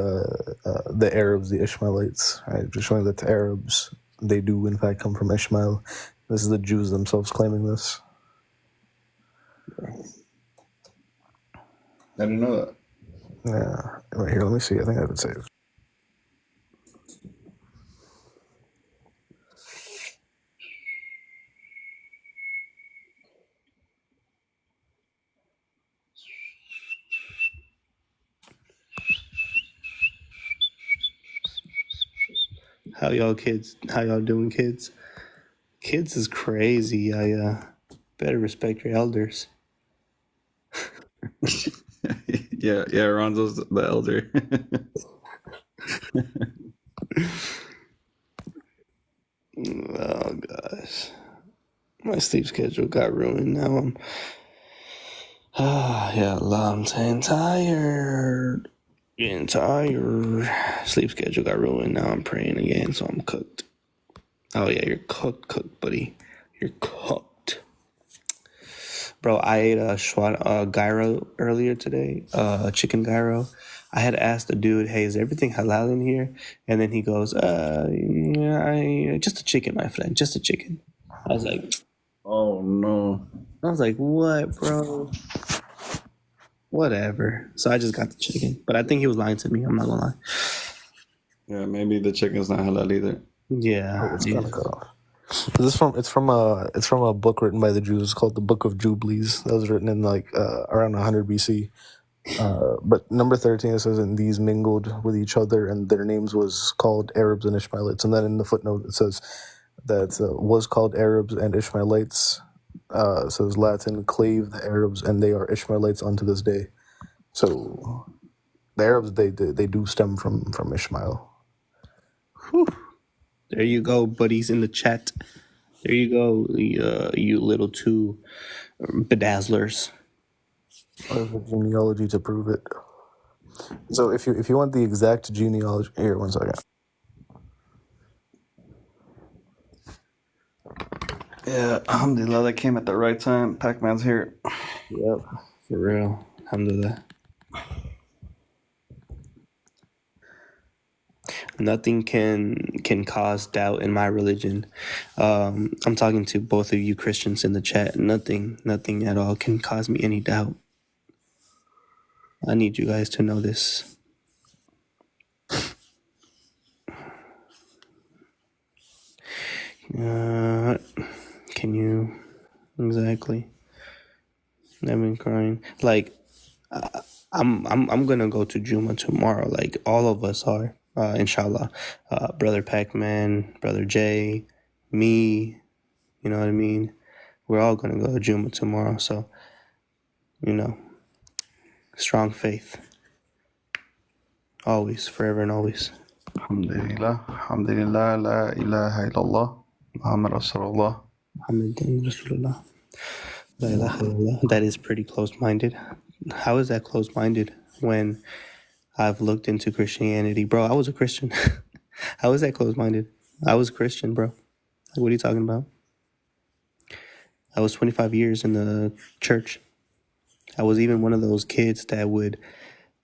Arabs the Ishmaelites. Right? Just showing that the Arabs, they do in fact come from Ishmael. This is the Jews themselves claiming this. I didn't know that. Yeah. Right here, let me see. I think I have it saved. How y'all doing, kids? Kids is crazy. I better respect your elders. Yeah, Ronzo's the elder. Oh gosh, my sleep schedule got ruined. Now I'm, yeah, Allah, I'm saying tired, getting tired. Sleep schedule got ruined. Now I'm praying again, so I'm cooked. Oh yeah, you're cooked, buddy. You're cooked. Bro, I ate a gyro earlier today, chicken gyro. I had asked the dude, hey, is everything halal in here? And then he goes, yeah, just a chicken, my friend, just a chicken. I was like, Oh no. what, bro? Whatever. So I just got the chicken. But I think he was lying to me, I'm not gonna lie. Yeah, maybe the chicken's not halal either. Yeah. Oh, it's kind of cut off. It's from a book written by the Jews. It's called the Book of Jubilees. That was written in like around 100 BC. But number 13 it says, and these mingled with each other, and their names was called Arabs and Ishmaelites. And then in the footnote it says that was called Arabs and Ishmaelites. It says Latin clave the Arabs, and they are Ishmaelites unto this day. So the Arabs they do stem from Ishmael. Whew. There you go, buddies in the chat. There you go, you little two bedazzlers. There's a genealogy to prove it. So if you want the exact genealogy, here, one second. Yeah, alhamdulillah, that came at the right time. Pakman's here. Yep, for real. Alhamdulillah. Nothing can cause doubt in my religion. I'm talking to both of you Christians in the chat. Nothing at all can cause me any doubt. I need you guys to know this. Can you exactly? I've been crying. Like, I'm gonna go to Juma tomorrow. Like all of us are, inshallah. Brother Pakman, Brother Jay, me. You know what I mean? We're all gonna go to Juma tomorrow. So, strong faith. Always, forever and always. Alhamdulillah, alhamdulillah, la ilaha illallah, Muhammad Rasulullah. Muhammadan Rasulullah. La ilaha illallah. That is pretty close-minded. How is that close-minded when I've looked into Christianity? Bro, I was a Christian. How is that close-minded? I was a Christian, bro. What are you talking about? I was 25 years in the church. I was even one of those kids that would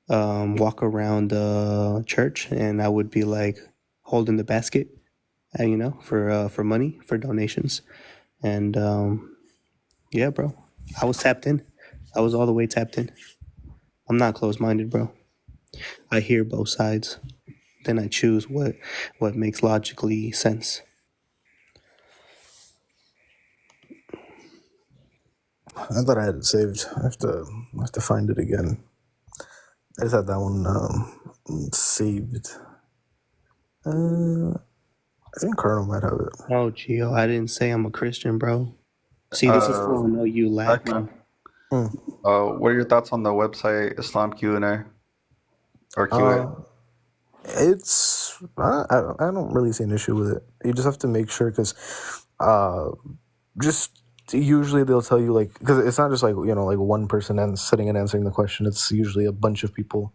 walk around the church, and I would be like holding the basket, for money, for donations. And yeah, bro, I was tapped in. I was all the way tapped in. I'm not close-minded, bro. I hear both sides. Then I choose what makes logically sense. I thought I had it saved. I have to find it again. I just had that one saved. I think Colonel might have it. Oh, Gio, I didn't say I'm a Christian, bro. See, this is how I know you lack. Pakman, what are your thoughts on the website Islam Q&A? Or QA? I don't really see an issue with it. You just have to make sure, because just usually they'll tell you, like, because it's not just like one person and sitting and answering the question. It's usually a bunch of people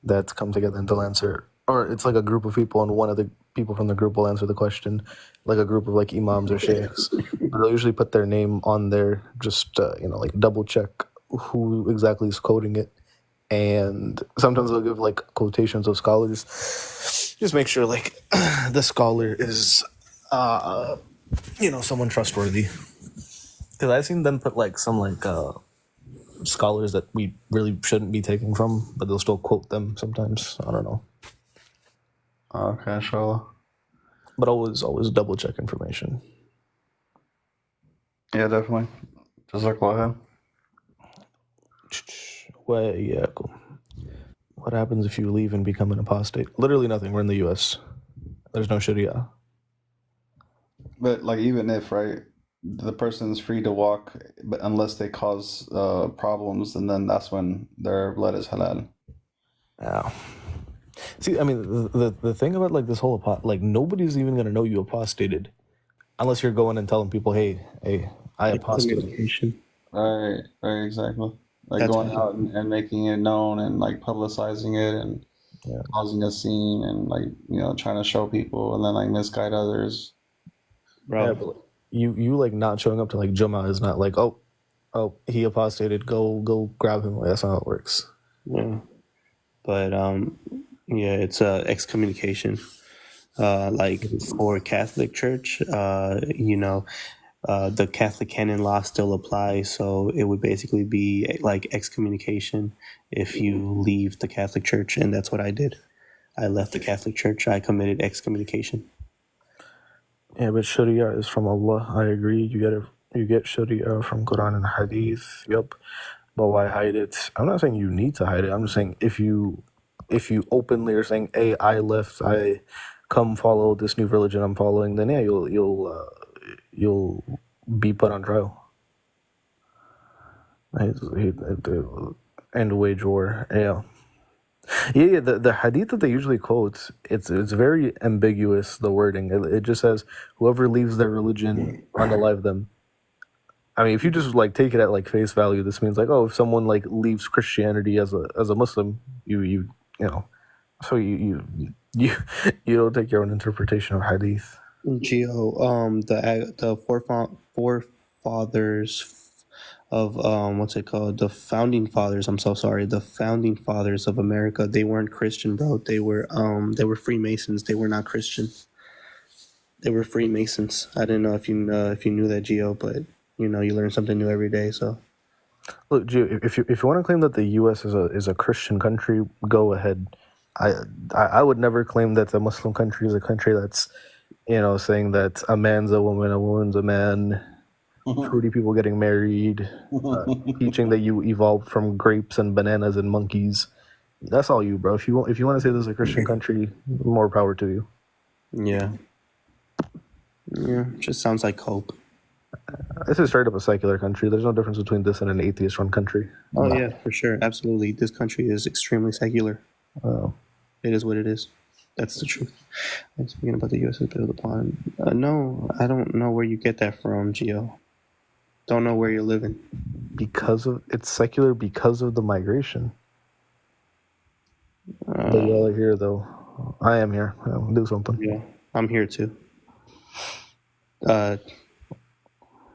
that come together and they'll answer, or it's like a group of people and one of the people from the group will answer the question, like a group of like imams or sheikhs. But they'll usually put their name on there, just like double check who exactly is quoting it. And sometimes they'll give like quotations of scholars. Just make sure like the scholar is someone trustworthy. Because I've seen them put like some like scholars that we really shouldn't be taking from, but they'll still quote them sometimes. I don't know. Okay, inshallah. But always double check information. Yeah, definitely. Jazakallah. Well, yeah, cool. What happens if you leave and become an apostate? Literally nothing. We're in the U.S. There's no Sharia. But like, even if, right, the person's free to walk, but unless they cause problems, and then that's when their blood is halal. Yeah. See, I mean, the thing about like this whole like nobody's even gonna know you apostated unless you're going and telling people, hey, I apostated. Communication. Right, exactly. Like That's going why- out and making it known and like publicizing it and causing a scene and like, you know, trying to show people and then like misguide others. Bro. Yeah, but you like not showing up to like Jummah is not like, oh, he apostated, go grab him. Like, that's not how it works. Yeah. But yeah, it's excommunication. Like for Catholic Church, you know, the Catholic canon law still applies, so it would basically be like excommunication if you leave the Catholic Church, and that's what I did. I left the Catholic Church. I committed excommunication. Yeah, but Sharia is from Allah. I agree. You get Sharia from Quran and Hadith. Yup. But why hide it? I'm not saying you need to hide it. I'm just saying if you openly are saying, "Hey, I left. I come follow this new religion I'm following," then yeah, you'll be put on trial. And wage war. Yeah. Yeah. The hadith that they usually quote, it's very ambiguous. The wording. It just says, "Whoever leaves their religion, unalive them." I mean, if you just like take it at like face value, this means like, oh, if someone like leaves Christianity as a Muslim, you know, so you don't take your own interpretation of hadith. Geo, the forefathers of what's it called? The founding fathers. I'm so sorry. The founding fathers of America. They weren't Christian, bro. They were Freemasons. They were not Christian. They were Freemasons. I didn't know if you knew that, Geo, but you know, you learn something new every day. So Look, Gio, if you want to claim that the U.S. is a Christian country, go ahead. I would never claim that a Muslim country is a country that's, you know, saying that a man's a woman, a woman's a man, fruity people getting married, teaching that you evolved from grapes and bananas and monkeys. That's all you, bro. If you want to say this is a Christian country, more power to you. yeah, just sounds like hope. This is straight up a secular country. There's no difference between this and an atheist-run country. Oh yeah, for sure, absolutely. This country is extremely secular. Oh. It is what it is. That's the truth. I'm speaking about the U.S. is built upon. No, I don't know where you get that from, Gio. Don't know where you're living. It's secular because of the migration. But y'all are here, though. I am here. I'll do something. Yeah, I'm here too.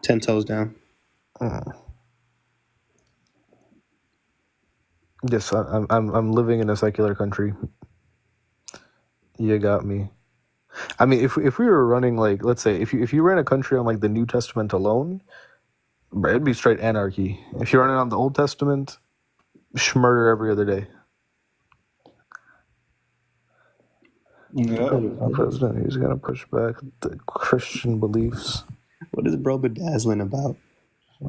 10 toes down. Yes, I'm living in a secular country. You got me. I mean, if we were running like, let's say, if you ran a country on like the New Testament alone, it'd be straight anarchy. If you're running on the Old Testament, murder every other day. Yeah. Our president, he's gonna push back the Christian beliefs. What is bro bedazzling about?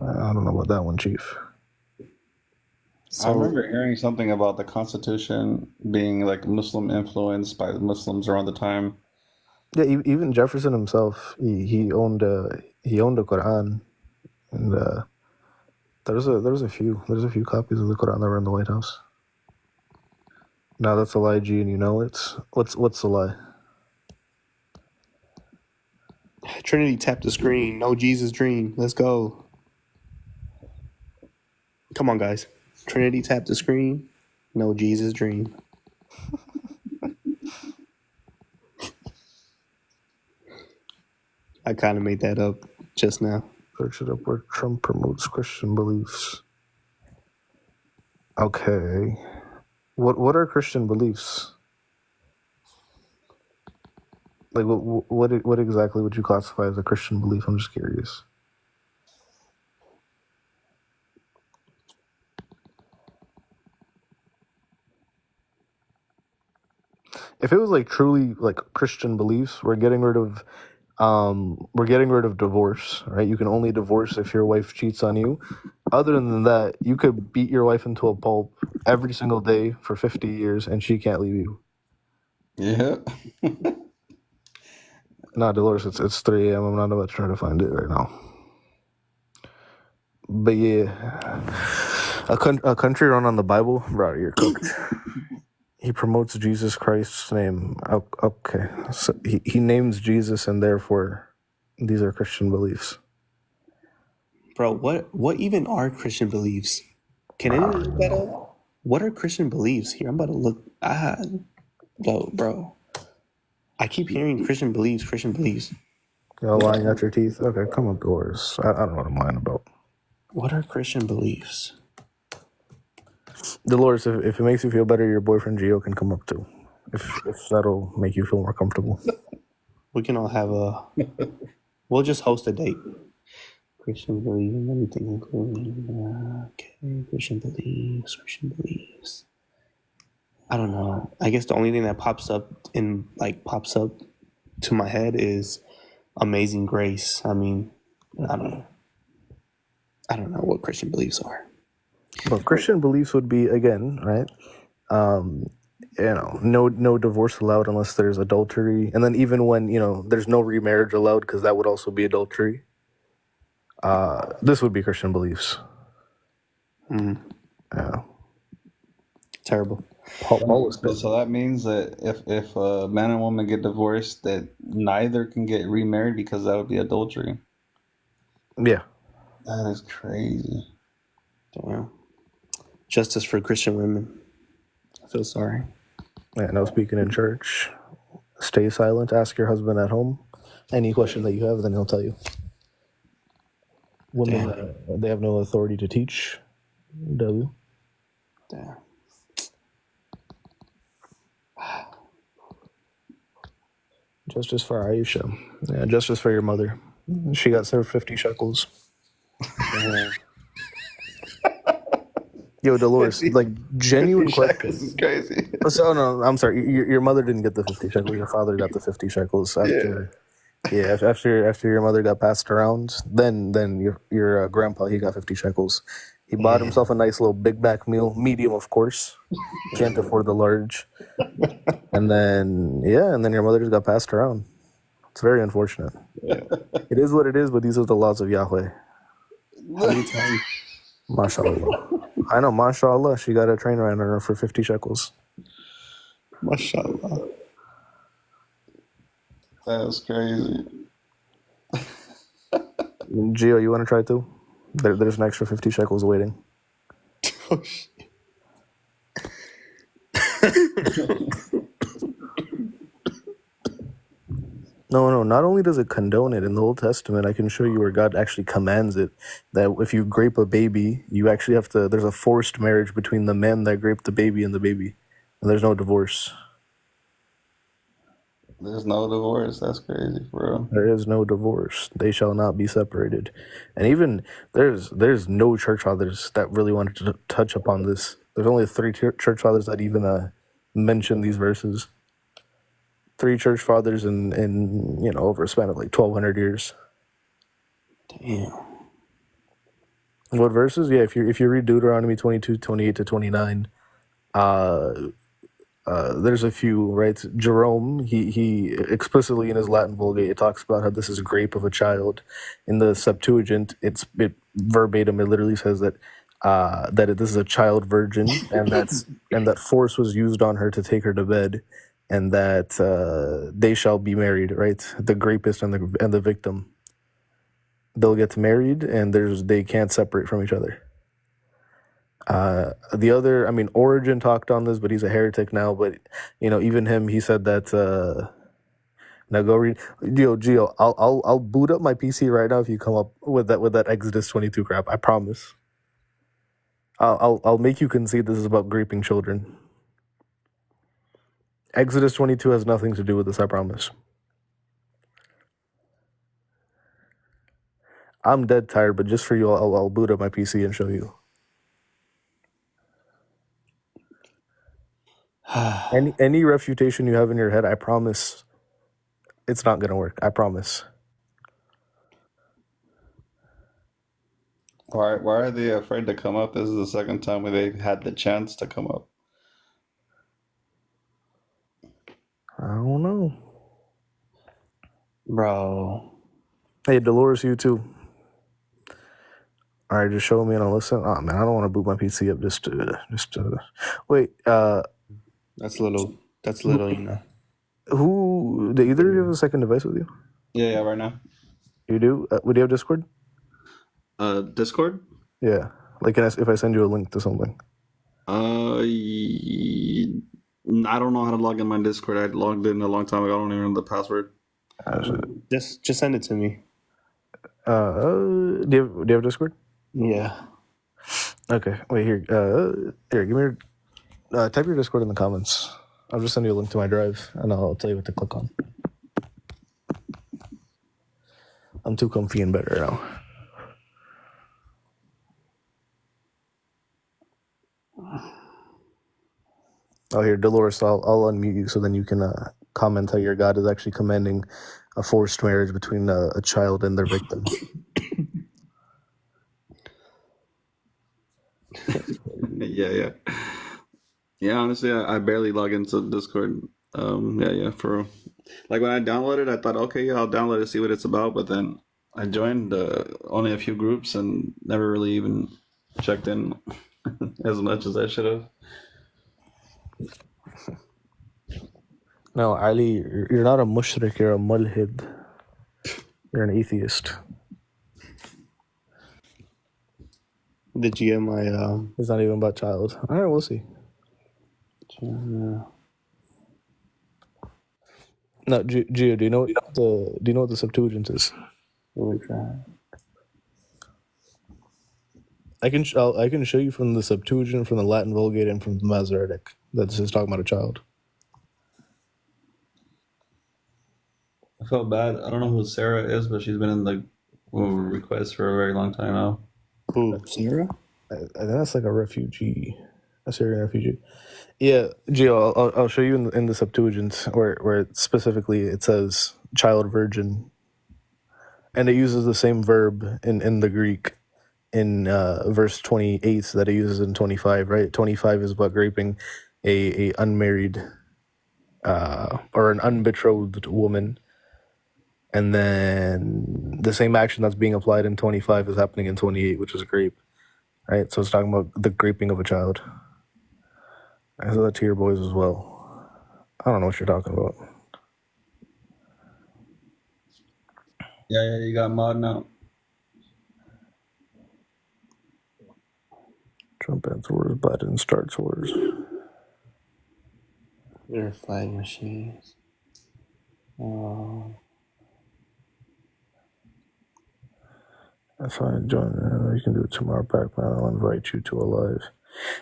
I don't know about that one, Chief. I remember hearing something about the Constitution being like Muslim influenced by the Muslims around the time. Yeah, even Jefferson himself, he owned a Quran, and there's a few copies of the Quran that were in the White House. Now that's a lie, G, and you know it's what's the lie? Trinity, tap the screen. No Jesus dream. Let's go. Come on, guys. Trinity, tap the screen. No Jesus dream. I kind of made that up just now. Search it up where Trump promotes Christian beliefs. Okay. What are Christian beliefs? Like what exactly would you classify as a Christian belief? I'm just curious. If it was like truly like Christian beliefs, we're getting rid of divorce, right? You can only divorce if your wife cheats on you. Other than that, you could beat your wife into a pulp every single day for 50 years and she can't leave you. Yeah. Nah, Dolores, it's 3 a.m. I'm not about to try to find it right now. But yeah, a country run on the Bible, bro, you're cooked. He promotes Jesus Christ's name. Okay, so he names Jesus, and therefore, these are Christian beliefs. Bro, what even are Christian beliefs? Can anyone look that up? What are Christian beliefs? Here, I'm about to look. Bro. I keep hearing Christian beliefs. You're lying out your teeth? Okay, come up, Dolores. I don't know what I'm lying about. What are Christian beliefs? Dolores, if it makes you feel better, your boyfriend Gio can come up too. If that'll make you feel more comfortable. We can all have we'll just host a date. Christian beliefs and everything including Christian beliefs. I don't know. I guess the only thing that pops up to my head is Amazing Grace. I mean, I don't know what Christian beliefs are. Well, Christian beliefs would be, again, right? No divorce allowed unless there's adultery, and then even when there's no remarriage allowed because that would also be adultery. This would be Christian beliefs. Yeah. Terrible. So that means that if a man and woman get divorced, that neither can get remarried because that would be adultery. Yeah. That is crazy. Damn. Justice for Christian women. I feel sorry. Yeah, no speaking in church. Stay silent. Ask your husband at home any question that you have, then he'll tell you. Women, they have no authority to teach. W. Damn. Justice for Aisha. Yeah, justice for your mother. She got served 50 shekels. Yo, Dolores, like, genuine question. This is crazy. So, no, I'm sorry. Your mother didn't get the 50 shekels. Your father got the 50 shekels after. Yeah, after your mother got passed around, then your grandpa, he got 50 shekels. He bought himself a nice little Big Mac meal, medium, of course. Can't afford the large. And then your mother just got passed around. It's very unfortunate. Yeah. It is what it is, but these are the laws of Yahweh. How many times? MashaAllah. I know, MashaAllah, she got a train ran on her for 50 shekels. MashaAllah. That's crazy. Gio, you want to try too? There's an extra 50 shekels waiting. Oh, shit. No. Not only does it condone it in the Old Testament, I can show you where God actually commands it. That if you grape a baby, you actually have to. There's a forced marriage between the man that graped the baby, and there's no divorce. There's no divorce. That's crazy, bro. There is no divorce. They shall not be separated. And even there's no church fathers that really wanted to touch upon this. There's only 3 church fathers that even mention these verses. 3 church fathers in over a span of like 1,200 years. Damn. What verses? Yeah, if you read Deuteronomy 22, 28 to 29, there's a few, right? Jerome, he explicitly in his Latin Vulgate, it talks about how this is a grape of a child. In the Septuagint, it verbatim, it literally says that this is a child virgin, and that force was used on her to take her to bed, and that they shall be married, right? The rapist and the victim, they'll get married, and they can't separate from each other. The other, Origin talked on this, but he's a heretic now. But even him, he said that. Now go read, Gio. I'll boot up my PC right now if you come up with that Exodus 22 crap. I promise. I'll make you concede this is about graping children. Exodus 22 has nothing to do with this. I promise. I'm dead tired, but just for you, I'll boot up my PC and show you. Any refutation you have in your head, I promise, it's not gonna work. I promise. Why are they afraid to come up? This is the second time where they've had the chance to come up. I don't know. Bro. Hey, Dolores, you too. All right, just show me and I'll listen. Oh man, I don't want to boot my PC up just to wait. That's little, you know. Who do either of you have a second device with you? Yeah, right now. You do? Would you have Discord? Discord? Yeah. Like, if I send you a link to something? I don't know how to log in my Discord. I logged in a long time ago. I don't even know the password. Just send it to me. Do you have Discord? Yeah. Okay. Wait here. Here, give me your. Type your Discord in the comments. I'll just send you a link to my drive, and I'll tell you what to click on. I'm too comfy in bed right now. Oh, here, Dolores, I'll unmute you so then you can comment how your God is actually commanding a forced marriage between a child and their victim. Yeah. Honestly, I barely log into Discord. Yeah, for real. Like when I downloaded, I thought, okay, yeah, I'll download it, see what it's about. But then I joined only a few groups and never really even checked in as much as I should have. No, Ali, you're not a mushrik, you're a mulhid. You're an atheist. Did you get my It's not even about child. All right, we'll see. Yeah. No, Gio, do you know what the Septuagint is? I can show you from the Septuagint, from the Latin Vulgate, and from the Masoretic that this is talking about a child. I felt bad. I don't know who Sarah is, but she's been in the request for a very long time now. Who, Sarah? I think that's like a Syrian refugee. Yeah, Gio, I'll show you in the Septuagint where specifically it says child virgin, and it uses the same verb in the Greek in verse 28 that it uses in 25. Right, 25 is about raping a unmarried or an unbetrothed woman, and then the same action that's being applied in 25 is happening in 28, which is rape. Right, so it's talking about the raping of a child. I said that to your boys as well. I don't know what you're talking about. Yeah, you got mod now. Trump ends wars, Biden starts wars. They're flag machines. If I join, you can do it tomorrow, Pakman. I'll invite you to a live.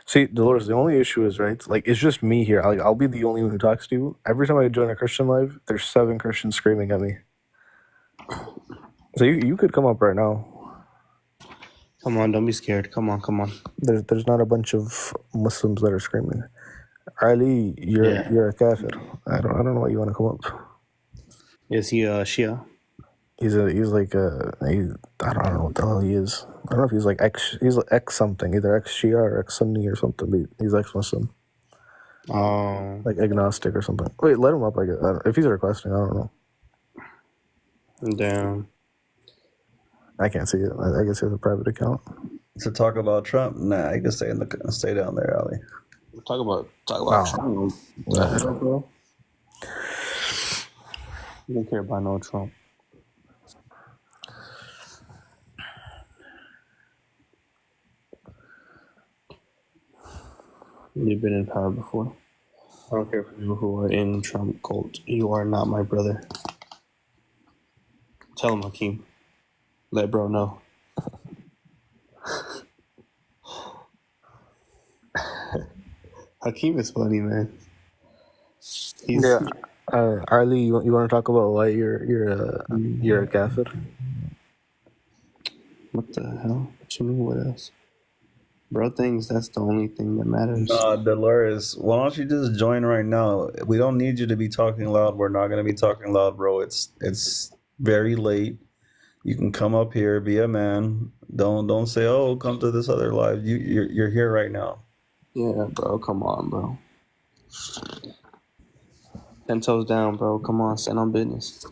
See, Dolores, the only issue is, right, like, it's just me here. I'll be the only one who talks to you. Every time I join a Christian live, there's 7 Christians screaming at me. So you could come up right now. Come on, don't be scared. Come on. There's not a bunch of Muslims that are screaming. Ali, you're a kafir. I don't know why you want to come up. Is he a Shia? He's like I don't know what the hell he is. I don't know if he's like ex something, either ex Shia or ex Sunni or something. But he's ex Muslim. Oh, like agnostic or something. Wait, let him up. I guess if he's requesting, I don't know. Damn. I can't see it. I guess he has a private account. To talk about Trump, nah, you can stay down there, Ali. Talk about Trump. What the hell, bro? You don't care about no Trump. You've been in power before. I don't care for people who are in Trump cult. You are not my brother. Tell him, Hakeem. Let bro know. Hakeem is funny, man. Yeah. Arlie, you want to talk about why you're a kafir? What the hell? What you mean? What else? Bro thinks that's the only thing that matters. Nah, Dolores, why don't you just join right now? We don't need you to be talking loud. We're not going to be talking loud, bro. It's very late. You can come up here, be a man. Don't say, "Oh, come to this other live." You're here right now. Yeah, bro. Come on, bro. 10 toes down, bro. Come on, stand on business.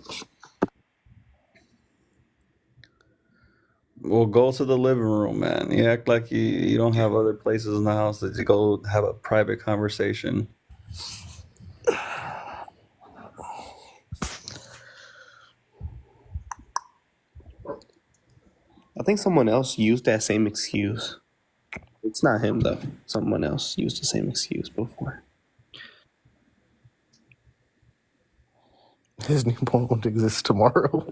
Well, go to the living room, man. You act like you don't have other places in the house that you go have a private conversation. I think someone else used that same excuse. It's not him though. Someone else used the same excuse before. His newborn won't exist tomorrow.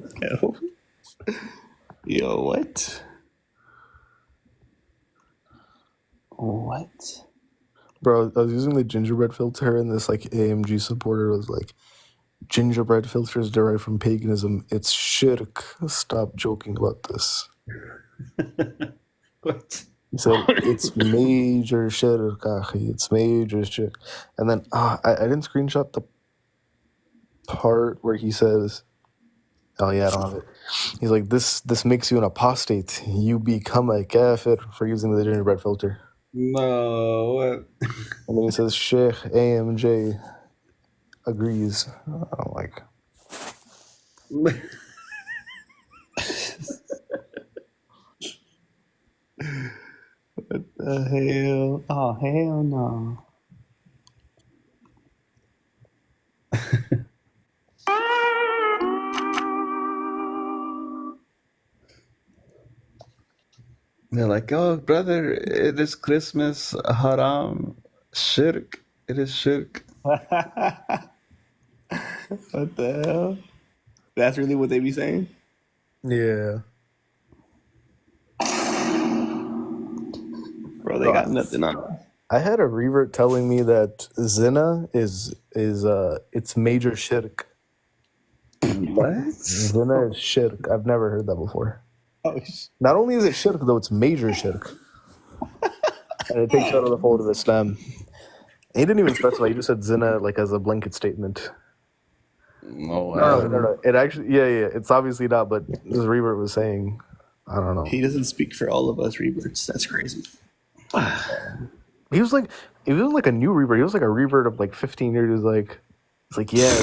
Yo, what? What? Bro, I was using the gingerbread filter, and this like AMG supporter was like, gingerbread filter is derived from paganism. It's shirk. Stop joking about this. What? He said, it's major shirk, akhi. It's major shirk. And then I didn't screenshot the part where he says, oh yeah, I don't have it. He's like, this makes you an apostate. You become a kafir for using the gingerbread filter. No, what? And then he says, Sheikh AMJ agrees. I'm like, What the hell? Oh, hell no. They're like, oh, brother, it is Christmas, haram, shirk. It is shirk. What the hell? That's really what they be saying? yeah. Bro, they got nothing on us. I had a revert telling me that zina is it's major shirk. What? Zina is shirk. I've never heard that before. Oh, Not only is it shirk, though, it's major shirk. And it takes out of the fold of Islam. He didn't even specify. He just said zina like as a blanket statement. Oh, No. It actually, yeah. It's obviously not, but this revert was saying, I don't know. He doesn't speak for all of us reverts. That's crazy. He was like a new revert. He was like a revert of like 15 years. He was like, it's like, yeah,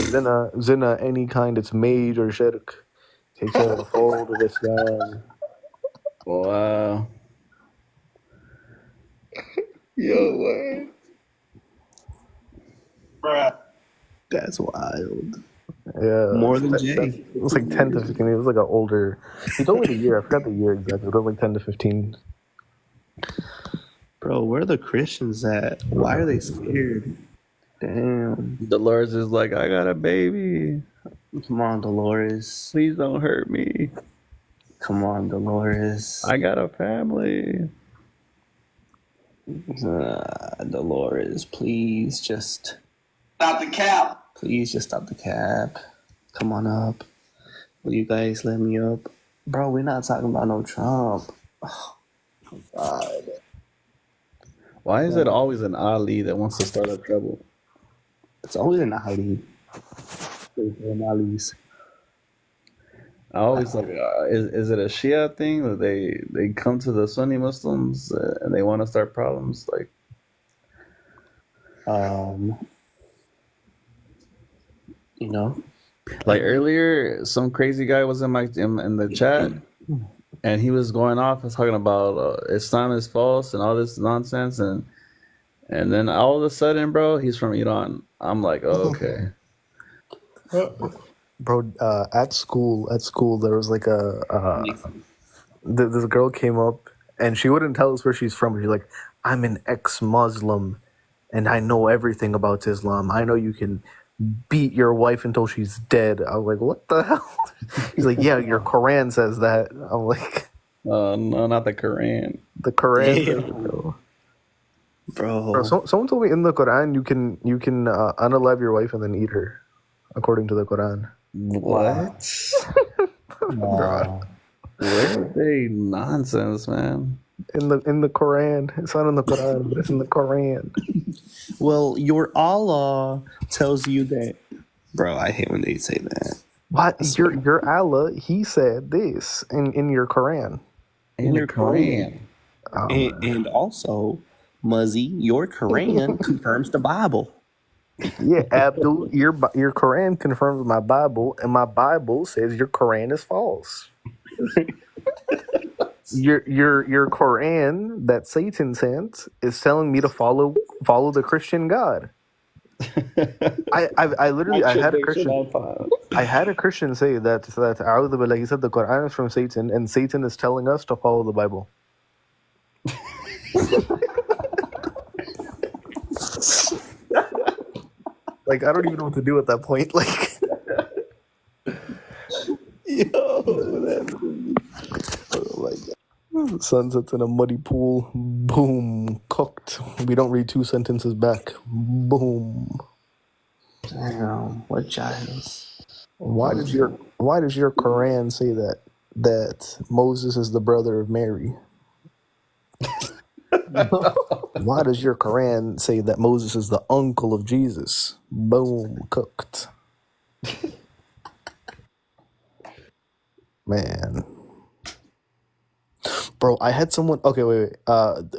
zina, any kind, it's major shirk. Takes out of the fold of Islam. wow. Yo, what? Bruh. That's wild. Yeah. More than Jay. It was like 10 to 15. It was like an older. He told me the year. I forgot the year exactly. It was like 10 to 15. Bro, where are the Christians at? Why are they scared? Damn. Dolores is like, I got a baby. Come on, Dolores. Please don't hurt me. Come on, Dolores. I got a family. Dolores, please just Stop the cap. Please just stop the cap. Come on up. Will you guys let me up? Bro, we're not talking about no Trump. Oh, God. Why is it always an Ali that wants to start up trouble? It's always an Ali. Ali's. I always like, is it a Shia thing that they come to the Sunni Muslims and they want to start problems? Like, you know, like earlier, some crazy guy was in the chat, and he was going off and talking about Islam is false and all this nonsense, and then all of a sudden, bro, he's from Iran. I'm like, oh, okay. Bro, at school, there was like this girl came up, and she wouldn't tell us where she's from. She's like, I'm an ex-Muslim, and I know everything about Islam. I know you can beat your wife until she's dead. I was like, what the hell? He's like, yeah, your Quran says that. I'm like, no, not the Quran. The Quran says no. Bro, someone told me in the Quran you can unalive your wife and then eat her, according to the Quran. What? Wow. Where is they nonsense, man? In the Quran. It's not in the Quran, but it's in the Quran. Well, your Allah tells you that. Bro, I hate when they say that. What? Your Allah, he said this in your Quran. In your Quran. And also, Muzzy, your Quran confirms the Bible. Yeah, Abdul, your Quran confirms my Bible, and my Bible says your Quran is false. Your Quran that Satan sent is telling me to follow the Christian God. I literally I had a Christian say that A'udhu Billah, he said the Quran is from Satan and Satan is telling us to follow the Bible. Like, I don't even know what to do at that point. Like, sunsets in a muddy pool. Boom, cooked. We don't read two sentences back. Boom. Damn, what giants? Why does your Quran say that Moses is the brother of Mary? Why does your Quran say that Moses is the uncle of Jesus? Boom, cooked. Man. Bro, I had someone. Okay, wait.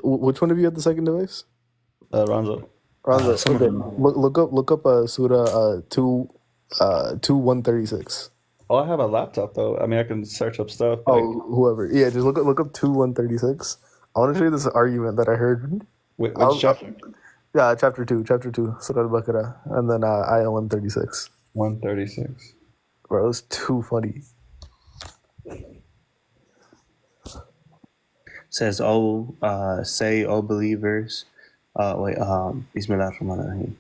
Which one of you had the second device? Ronzo. Ronzo. Okay, look up Surah 136. Oh, I have a laptop though. I mean, I can search up stuff. Oh, whoever. Yeah, just look up 136. I want to show you this argument that I heard. Which chapter? Yeah, chapter 2, Surah Al-Baqarah, and then ayah 136. 136. Bro, it was too funny. Says, say, O believers. Bismillahirrahmanirrahim.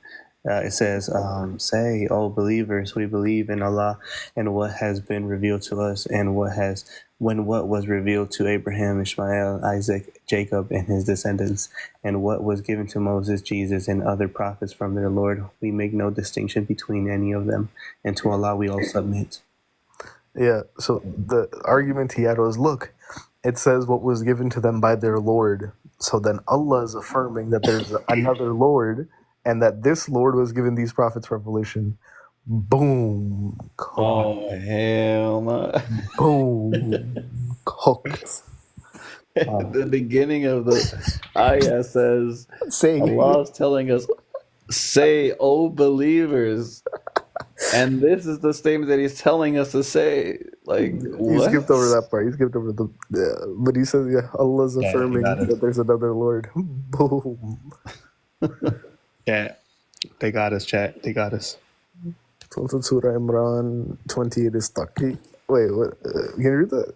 It says, say, O believers, we believe in Allah and what has been revealed to us, and what was revealed to Abraham, Ishmael, Isaac, Jacob, and his descendants, and what was given to Moses, Jesus, and other prophets from their Lord. We make no distinction between any of them, and to Allah we all submit. Yeah, so the argument he had was, look, it says what was given to them by their Lord. So then Allah is affirming that there's another Lord and that this Lord was given these prophets revelation. Boom. Cooked. Oh, hell no. Boom. Cooked. The beginning of the ayah says, Allah is telling us, say, O believers. And this is the statement that he's telling us to say. Like, what? He skipped over that part. He skipped over but he says, yeah, Allah's affirming that there's another Lord. Boom. Yeah, they got us, chat. They got us. So Surah Imran 28 is Taqi. Wait, what? Can you read that?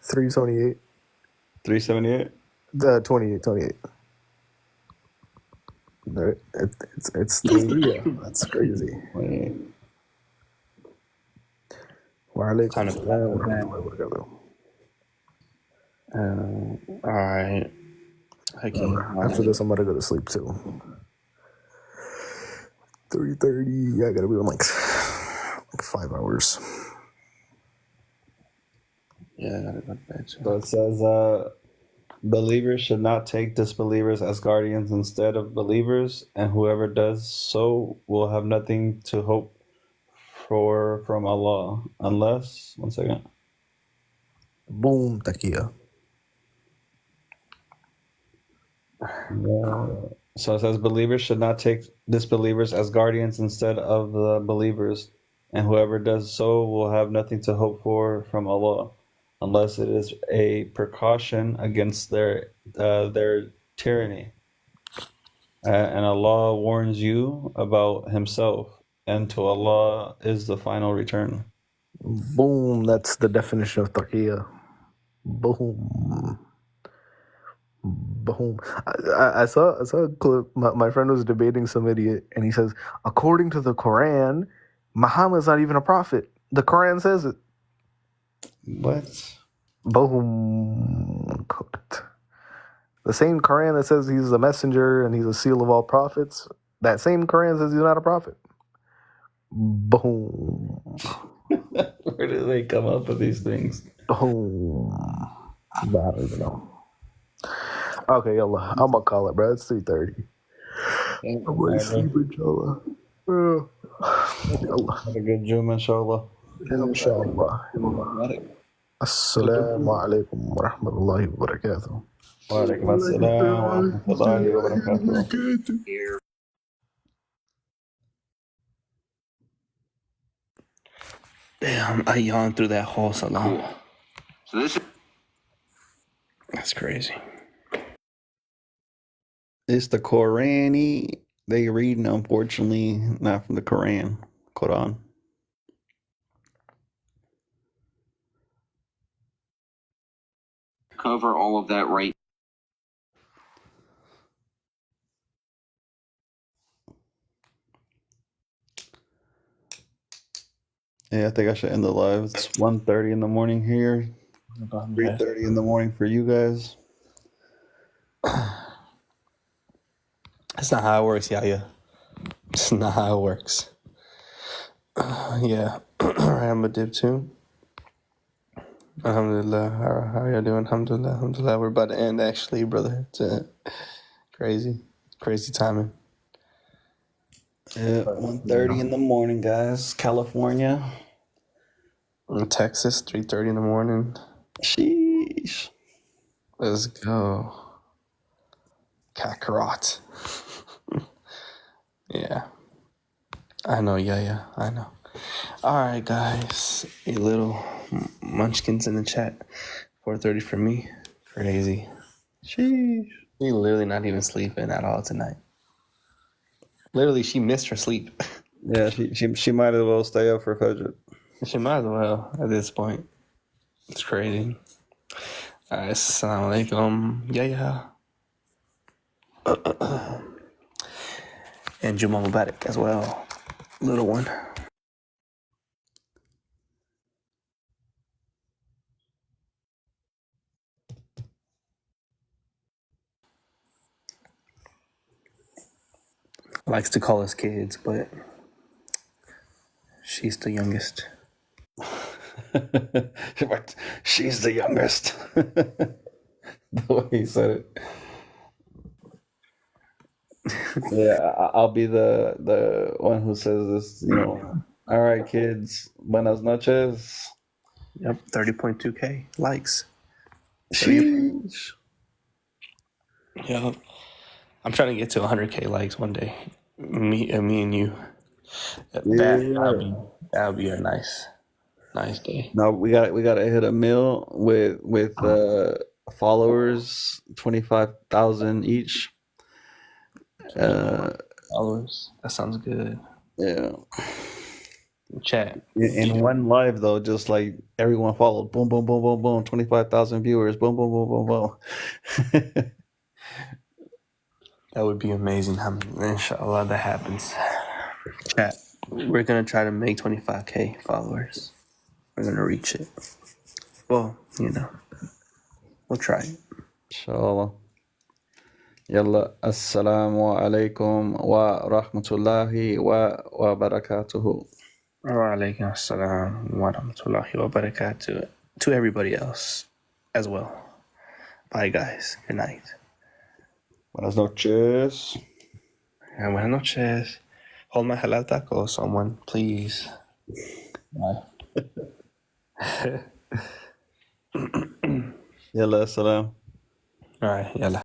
378? 378? 28. No, it's 3. Yeah, that's crazy. Waalaikum assalam wa rahmatullahi wa barakatuh. All right. After this, I'm gonna go to sleep too. 3:30. Yeah, I gotta be on like 5 hours. Yeah, I gotta go to bed. So it says, believers should not take disbelievers as guardians instead of believers, and whoever does so will have nothing to hope for from Allah, unless, one second. Boom, takia. So it says, believers should not take disbelievers as guardians instead of the believers, and whoever does so will have nothing to hope for from Allah, unless it is a precaution against their tyranny. And Allah warns you about Himself, and to Allah is the final return. Boom, that's the definition of takia. Boom. Boom. I saw a clip. My friend was debating some idiot, and he says, according to the Quran, Muhammad's not even a prophet. The Quran says it. What? Boom. Cooked. The same Quran that says he's a messenger and he's a seal of all prophets, that same Quran says he's not a prophet. Boom. Where do they come up with these things? Boom. I don't even know. Okay, yalla. I'm gonna call it, bro. It's 3:30. I'm going to sleep, inshallah. Yalla. Have a good Juma, inshallah. Inshallah. Assalamu alaikum wa rahmatullahi wa barakatuh. Wa alaikum assalam wa rahmatullahi wa barakatuh. Damn, I yawned through that whole salam. So this is That's crazy. It's the Qurani they reading, unfortunately, not from the Quran. Cover all of that right. Yeah, I think I should end the live. It's 1:30 in the morning here, 3:30 in the morning for you guys. That's not how it works, yeah. It's not how it works. Yeah. Alright, I'm a dip too. Alhamdulillah. How are you doing? Alhamdulillah. Alhamdulillah. We're about to end, actually, brother. It's crazy. Crazy timing. Yeah, 1:30 in the morning, guys. California. In Texas, 3:30 in the morning. Sheesh. Let's go. Kakarot. Yeah. I know, yeah. I know. Alright, guys. You little munchkins in the chat. 4:30 for me. Crazy. Sheesh. She literally not even sleeping at all tonight. Literally, she missed her sleep. Yeah, she might as well stay up for Fajr. She might as well at this point. It's crazy. Alright, assalamu alaikum. Yeah. And Juma Mubarak as well. Little one. Likes to call us kids, but she's the youngest. She's the youngest. The way he said it. Yeah, I'll be the one who says this, All right, kids. Buenas noches. Yep, 30.2K likes. Sheesh. Yep. I'm trying to get to 100K likes one day. Me and you. That'll be a nice day. No, we gotta hit a mill with followers, 25,000 each. Followers. That sounds good. Yeah. Chat. In one live though, just like everyone followed. Boom, boom, boom, boom, boom. 25,000 viewers. Boom, boom, boom, boom, boom. That would be amazing. Inshallah, that happens. Chat. We're gonna try to make 25K followers. We're gonna reach it. Well, we'll try it. Inshallah. Yalla. Assalamu alaikum wa rahmatullahi wa barakatuhu. Wa alaikum assalam wa rahmatullahi wa barakatuh. To everybody else as well. Bye, guys. Good night. Buenas noches. And buenas noches. Hold my halal taco, someone, please. Bye. Yalla, salam. All right, yalla.